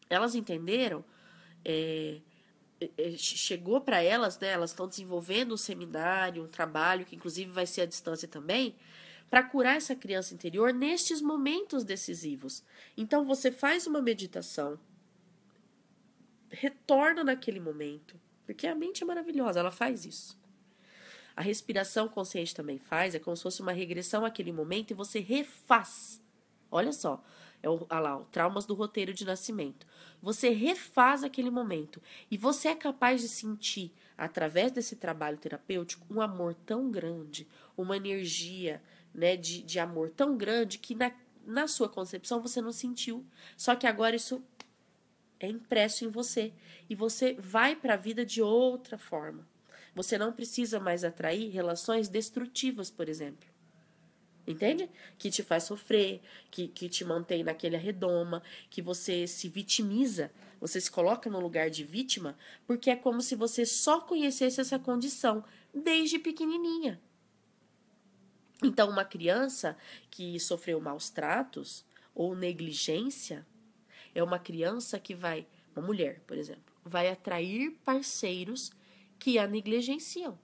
Elas entenderam, chegou para elas, né? Elas estão desenvolvendo um seminário, um trabalho, que inclusive vai ser à distância também, para curar essa criança interior nestes momentos decisivos. Então você faz uma meditação, retorna naquele momento, porque a mente é maravilhosa, ela faz isso. A respiração consciente também faz, é como se fosse uma regressão àquele momento e você refaz. Olha só, o traumas do roteiro de nascimento. Você refaz aquele momento e você é capaz de sentir, através desse trabalho terapêutico, um amor tão grande, uma energia, né, de amor tão grande que na sua concepção você não sentiu. Só que agora isso é impresso em você e você vai para a vida de outra forma. Você não precisa mais atrair relações destrutivas, por exemplo. Entende? Que te faz sofrer, que te mantém naquele arredoma, que você se vitimiza, você se coloca no lugar de vítima, porque é como se você só conhecesse essa condição desde pequenininha. Então, uma criança que sofreu maus tratos ou negligência é uma criança que uma mulher, por exemplo, vai atrair parceiros que a negligenciam.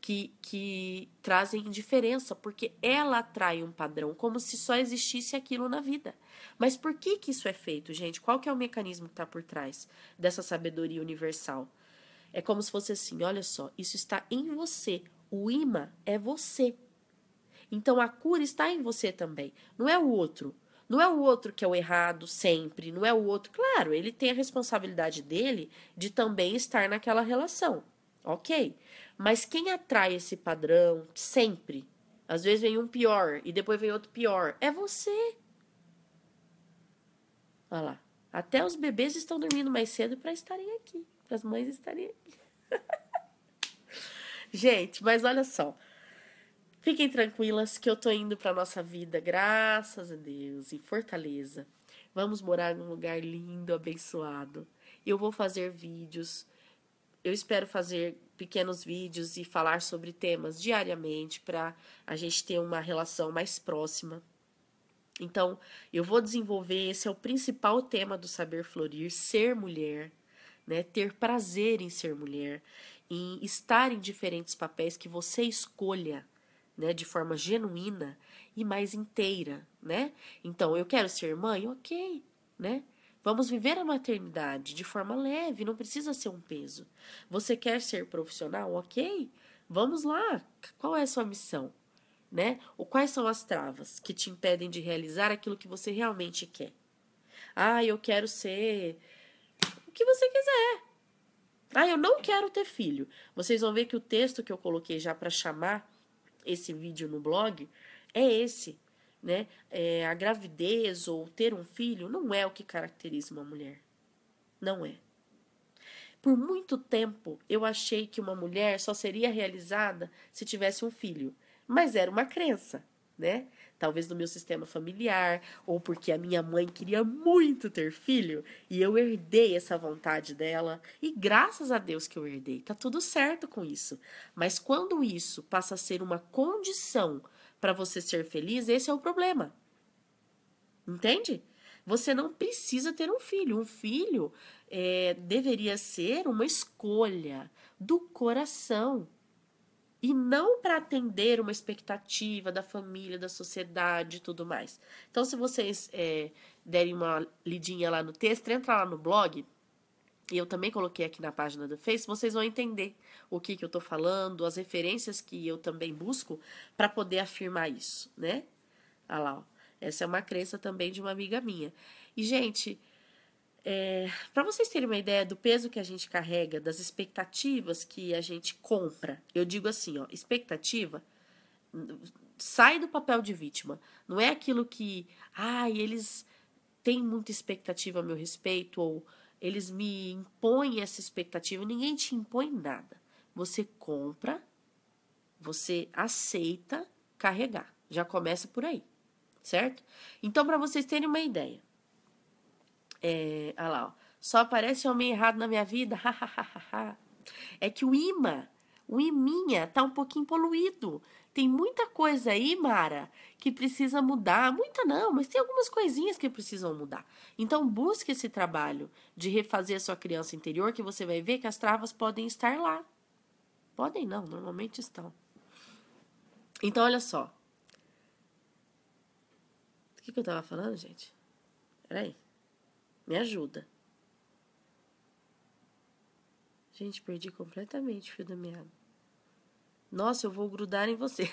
Que trazem indiferença, porque ela atrai um padrão, como se só existisse aquilo na vida. Mas por que isso é feito, gente? Qual que é o mecanismo que está por trás dessa sabedoria universal? É como se fosse assim, olha só, isso está em você. O imã é você. Então a cura está em você também. Não é o outro. Não é o outro que é o errado sempre. Não é o outro. Claro, ele tem a responsabilidade dele de também estar naquela relação. Ok? Mas quem atrai esse padrão sempre? Às vezes vem um pior e depois vem outro pior. É você. Olha lá. Até os bebês estão dormindo mais cedo para estarem aqui. Para as mães estarem aqui. Gente, mas olha só. Fiquem tranquilas que eu tô indo pra nossa vida, graças a Deus, em Fortaleza. Vamos morar num lugar lindo, abençoado. Eu vou fazer vídeos. Eu espero fazer pequenos vídeos e falar sobre temas diariamente para a gente ter uma relação mais próxima. Então, eu vou desenvolver, esse é o principal tema do Saber Florir, ser mulher, né? Ter prazer em ser mulher, em estar em diferentes papéis que você escolha, né? De forma genuína e mais inteira, né? Então, eu quero ser mãe? Ok, né? Vamos viver a maternidade de forma leve, não precisa ser um peso. Você quer ser profissional? Ok, vamos lá. Qual é a sua missão? Né? Ou quais são as travas que te impedem de realizar aquilo que você realmente quer? Ah, eu quero ser o que você quiser. Ah, eu não quero ter filho. Vocês vão ver que o texto que eu coloquei já para chamar esse vídeo no blog é esse, né? A gravidez ou ter um filho não é o que caracteriza uma mulher. Não é. Por muito tempo eu achei que uma mulher só seria realizada se tivesse um filho, mas era uma crença, né? Talvez no meu sistema familiar, ou porque a minha mãe queria muito ter filho e eu herdei essa vontade dela, e graças a Deus que eu herdei, tá tudo certo com isso. Mas quando isso passa a ser uma condição para você ser feliz, esse é o problema. Entende? Você não precisa ter um filho. Um filho deveria ser uma escolha do coração e não para atender uma expectativa da família, da sociedade e tudo mais. Então, se vocês derem uma lidinha lá no texto, entra lá no blog, e eu também coloquei aqui na página do Face, vocês vão entender o que eu tô falando, as referências que eu também busco para poder afirmar isso, né? Olha lá, ó. Essa é uma crença também de uma amiga minha. E, gente, para vocês terem uma ideia do peso que a gente carrega, das expectativas que a gente compra, eu digo assim, ó, expectativa sai do papel de vítima. Não é aquilo que, eles têm muita expectativa a meu respeito, ou eles me impõem essa expectativa. Ninguém te impõe nada. Você compra, você aceita carregar. Já começa por aí, certo? Então, para vocês terem uma ideia, olha lá, ó, só aparece homem errado na minha vida, é que o iminha tá um pouquinho poluído. Tem muita coisa aí, Mara, que precisa mudar. Muita não, mas tem algumas coisinhas que precisam mudar. Então busque esse trabalho de refazer a sua criança interior, que você vai ver que as travas podem estar lá. Podem não, normalmente estão. Então, olha só. O que eu tava falando, gente? Peraí. Me ajuda. Gente, perdi completamente o fio da meada. Nossa, eu vou grudar em você.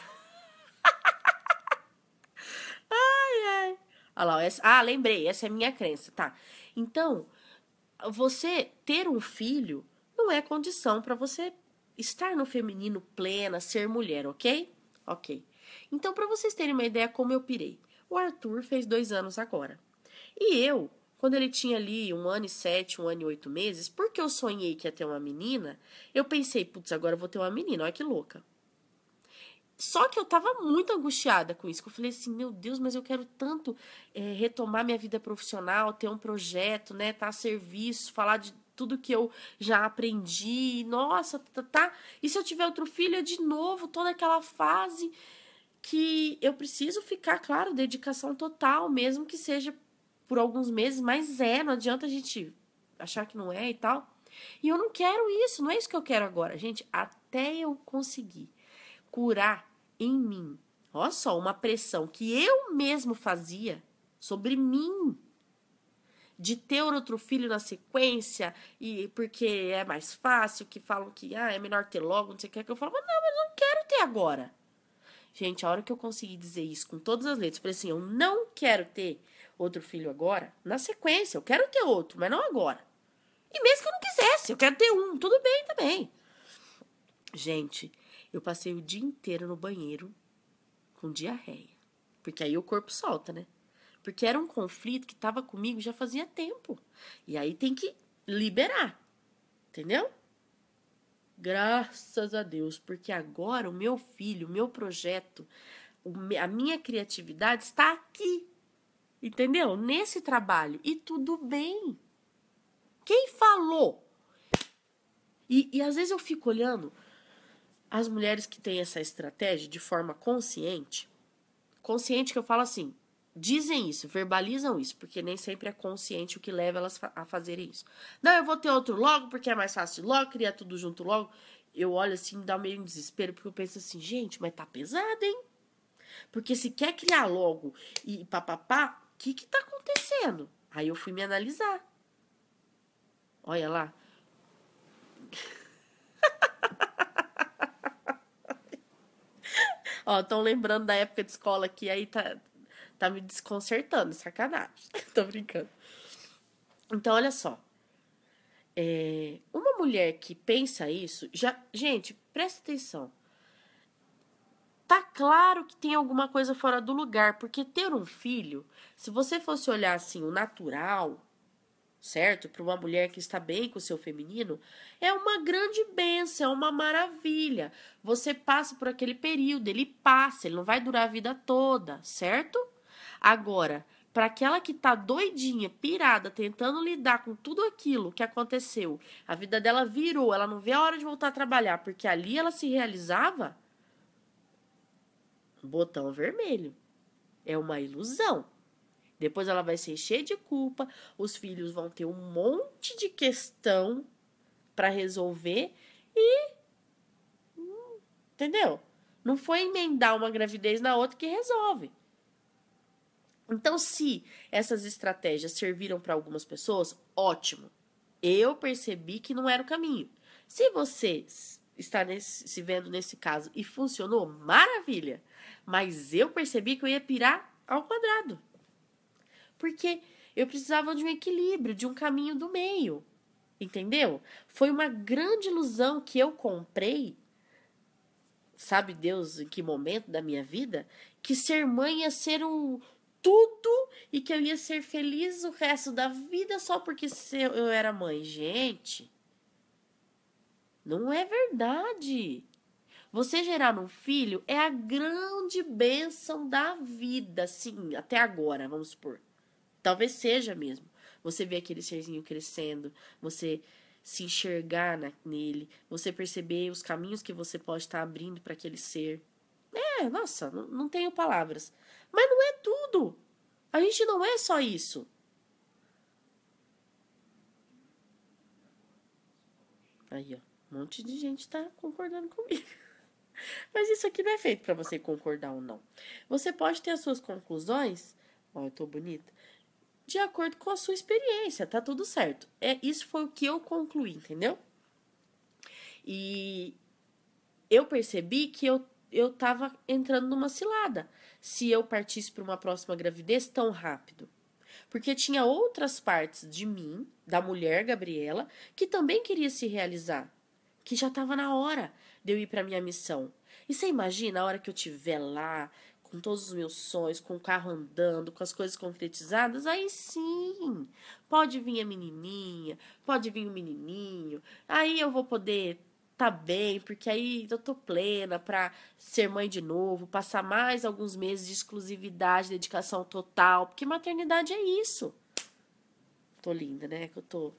Olha lá, lembrei, essa é a minha crença, tá? Então, você ter um filho não é condição para você estar no feminino plena, ser mulher, ok? Ok. Então, para vocês terem uma ideia como eu pirei. O Arthur fez 2 anos agora. E eu, quando ele tinha ali 1 ano e 7, 1 ano e 8 meses, porque eu sonhei que ia ter uma menina, eu pensei, putz, agora eu vou ter uma menina, olha que louca. Só que eu tava muito angustiada com isso. Eu falei assim, meu Deus, mas eu quero tanto retomar minha vida profissional, ter um projeto, né? Tá a serviço, falar de tudo que eu já aprendi. Nossa, tá. E se eu tiver outro filho, é de novo toda aquela fase que eu preciso ficar, claro, dedicação total, mesmo que seja por alguns meses, mas não adianta a gente achar que não é e tal. E eu não quero isso, não é isso que eu quero agora. Gente, até eu conseguir curar em mim, olha só, uma pressão que eu mesmo fazia sobre mim, de ter outro filho na sequência, e porque é mais fácil, que falam que é melhor ter logo, não sei o que eu falava, não, mas eu não quero ter agora. Gente, a hora que eu consegui dizer isso com todas as letras, eu falei assim, eu não quero ter outro filho agora, na sequência, eu quero ter outro, mas não agora. E mesmo que eu não quisesse, eu quero ter um, tudo bem também. Gente, eu passei o dia inteiro no banheiro com diarreia. Porque aí o corpo solta, né? Porque era um conflito que estava comigo já fazia tempo. E aí tem que liberar. Entendeu? Graças a Deus. Porque agora o meu filho, o meu projeto, a minha criatividade está aqui. Entendeu? Nesse trabalho. E tudo bem. Quem falou? E às vezes eu fico olhando as mulheres que têm essa estratégia de forma consciente. Consciente que eu falo assim, dizem isso, verbalizam isso, porque nem sempre é consciente o que leva elas a fazerem isso. Não, eu vou ter outro logo, porque é mais fácil logo, criar tudo junto logo. Eu olho assim, dá meio um desespero, porque eu penso assim, gente, mas tá pesado, hein? Porque se quer criar logo e papapá, o que tá acontecendo? Aí eu fui me analisar. Olha lá. Ó, estão lembrando da época de escola aqui, aí tá me desconcertando, sacanagem. Tô brincando. Então, olha só. Uma mulher que pensa isso, já. Gente, presta atenção. Tá claro que tem alguma coisa fora do lugar, porque ter um filho, se você fosse olhar assim, o natural, certo? Para uma mulher que está bem com o seu feminino, é uma grande bênção, é uma maravilha. Você passa por aquele período, ele passa, ele não vai durar a vida toda, certo? Agora, para aquela que tá doidinha, pirada, tentando lidar com tudo aquilo que aconteceu, a vida dela virou, ela não vê a hora de voltar a trabalhar, porque ali ela se realizava, botão vermelho. É uma ilusão. Depois ela vai se encher de culpa, os filhos vão ter um monte de questão para resolver e, entendeu? Não foi emendar uma gravidez na outra que resolve. Então, se essas estratégias serviram para algumas pessoas, ótimo. Eu percebi que não era o caminho. Se você está se vendo nesse caso e funcionou, maravilha. Mas eu percebi que eu ia pirar ao quadrado. Porque eu precisava de um equilíbrio, de um caminho do meio. Entendeu? Foi uma grande ilusão que eu comprei, sabe Deus em que momento da minha vida, que ser mãe ia ser um tudo e que eu ia ser feliz o resto da vida só porque eu era mãe. Gente, não é verdade. Você gerar um filho é a grande bênção da vida, sim, até agora, vamos supor. Talvez seja mesmo. Você vê aquele serzinho crescendo, você se enxergar nele, você perceber os caminhos que você pode estar abrindo para aquele ser. Nossa, não tenho palavras. Mas não é tudo. A gente não é só isso. Aí, ó, um monte de gente tá concordando comigo. Mas isso aqui não é feito para você concordar ou não. Você pode ter as suas conclusões. Ó, eu tô bonita. De acordo com a sua experiência, tá tudo certo. Isso foi o que eu concluí, entendeu? E eu percebi que eu tava entrando numa cilada se eu partisse para uma próxima gravidez tão rápido. Porque tinha outras partes de mim, da mulher Gabriela, que também queria se realizar. Que já estava na hora de eu ir para minha missão. E você imagina a hora que eu estiver lá, com todos os meus sonhos, com o carro andando, com as coisas concretizadas, aí sim, pode vir a menininha, pode vir o menininho, aí eu vou poder tá bem, porque aí eu tô plena pra ser mãe de novo, passar mais alguns meses de exclusividade, dedicação total, porque maternidade é isso. Tô linda, né? Que eu tô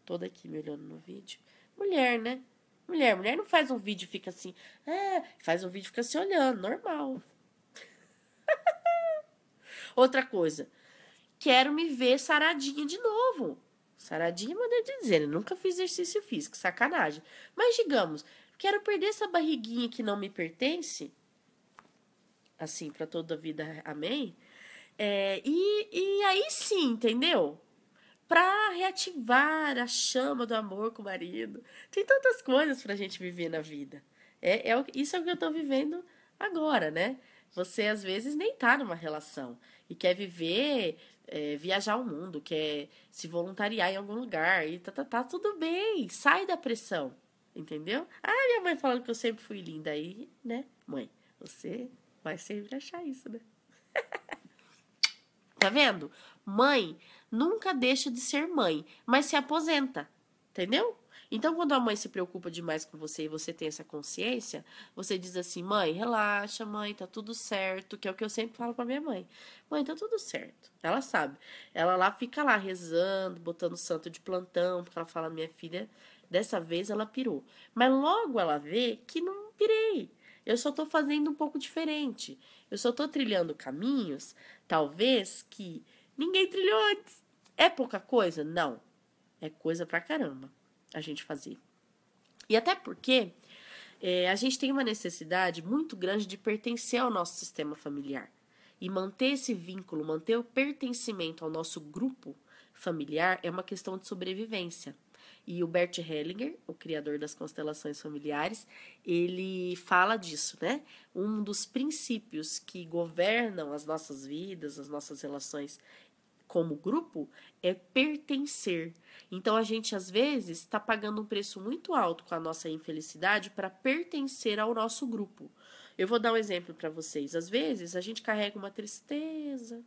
toda aqui me olhando no vídeo. Mulher, né? Mulher não faz um vídeo e fica assim, faz um vídeo e fica se olhando, normal. Outra coisa, quero me ver saradinha de novo. Saradinha, maneira de dizer, eu nunca fiz exercício físico, sacanagem. Mas digamos, quero perder essa barriguinha que não me pertence, assim, pra toda a vida, amém? E aí sim, entendeu? Pra reativar a chama do amor com o marido. Tem tantas coisas pra gente viver na vida. Isso é o que eu tô vivendo agora, né? Você, às vezes, nem tá numa relação e quer viver, viajar o mundo, quer se voluntariar em algum lugar e tá tudo bem. Sai da pressão, entendeu? Ah, minha mãe falando que eu sempre fui linda aí, né? Mãe, você vai sempre achar isso, né? Tá vendo? Mãe nunca deixa de ser mãe, mas se aposenta, entendeu? Então, quando a mãe se preocupa demais com você e você tem essa consciência, você diz assim, mãe, relaxa, mãe, tá tudo certo, que é o que eu sempre falo pra minha mãe. Mãe, tá tudo certo. Ela sabe. Ela lá fica lá rezando, botando santo de plantão, porque ela fala, minha filha, dessa vez ela pirou. Mas logo ela vê que não pirei. Eu só tô fazendo um pouco diferente. Eu só tô trilhando caminhos, talvez, que ninguém trilhou antes. É pouca coisa? Não. É coisa pra caramba a gente fazer. E até porque a gente tem uma necessidade muito grande de pertencer ao nosso sistema familiar. E manter esse vínculo, manter o pertencimento ao nosso grupo familiar é uma questão de sobrevivência. E o Bert Hellinger, o criador das constelações familiares, ele fala disso, né? Um dos princípios que governam as nossas vidas, as nossas relações como grupo, é pertencer. Então a gente às vezes está pagando um preço muito alto com a nossa infelicidade para pertencer ao nosso grupo. Eu vou dar um exemplo para vocês. Às vezes a gente carrega uma tristeza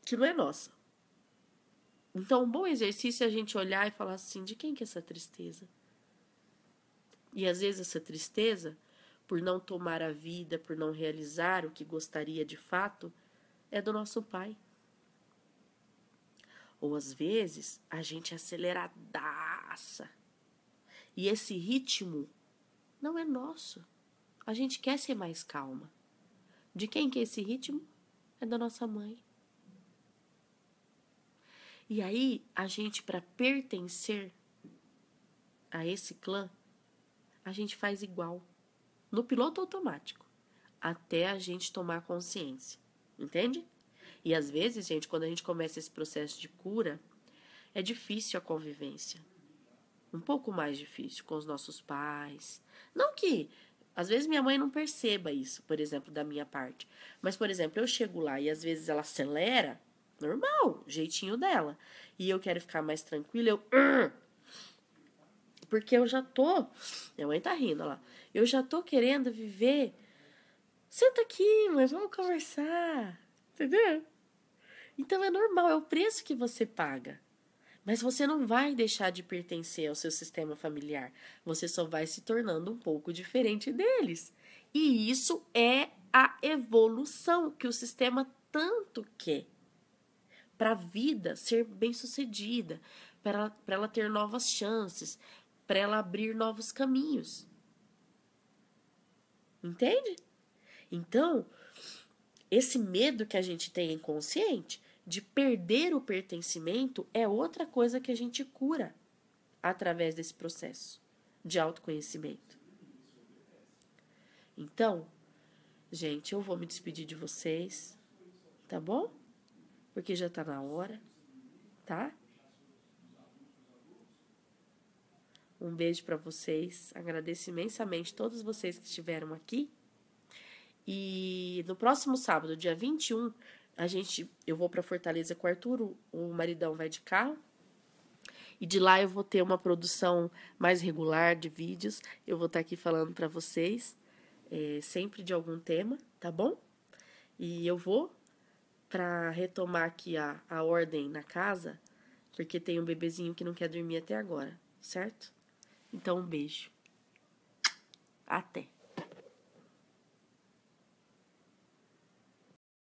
que não é nossa. Então, um bom exercício é a gente olhar e falar assim, de quem que é essa tristeza? E às vezes essa tristeza, por não tomar a vida, por não realizar o que gostaria de fato, é do nosso pai. Ou às vezes a gente é aceleradaça. E esse ritmo não é nosso. A gente quer ser mais calma. De quem que é esse ritmo? É da nossa mãe. E aí, a gente, para pertencer a esse clã, a gente faz igual. No piloto automático. Até a gente tomar consciência. Entende? E às vezes, gente, quando a gente começa esse processo de cura, é difícil a convivência. Um pouco mais difícil com os nossos pais. Não que, às vezes, minha mãe não perceba isso, por exemplo, da minha parte. Mas, por exemplo, eu chego lá e às vezes ela acelera, normal, jeitinho dela. E eu quero ficar mais tranquila, porque eu já tô... Minha mãe tá rindo, olha lá. Eu já tô querendo viver... Senta aqui, mas vamos conversar. Entendeu? Então é normal, é o preço que você paga. Mas você não vai deixar de pertencer ao seu sistema familiar. Você só vai se tornando um pouco diferente deles. E isso é a evolução que o sistema tanto quer. Para a vida ser bem-sucedida, para ela ter novas chances, para ela abrir novos caminhos. Entende? Então, esse medo que a gente tem inconsciente de perder o pertencimento é outra coisa que a gente cura através desse processo de autoconhecimento. Então, gente, eu vou me despedir de vocês, tá bom? Porque já tá na hora, tá? Um beijo para vocês. Agradeço imensamente todos vocês que estiveram aqui. E no próximo sábado, dia 21, eu vou para Fortaleza com o Arthur, o maridão vai de carro. E de lá eu vou ter uma produção mais regular de vídeos. Eu vou estar aqui falando para vocês, sempre de algum tema, tá bom? E eu vou para retomar aqui a ordem na casa, porque tem um bebezinho que não quer dormir até agora, certo? Então, um beijo. Até!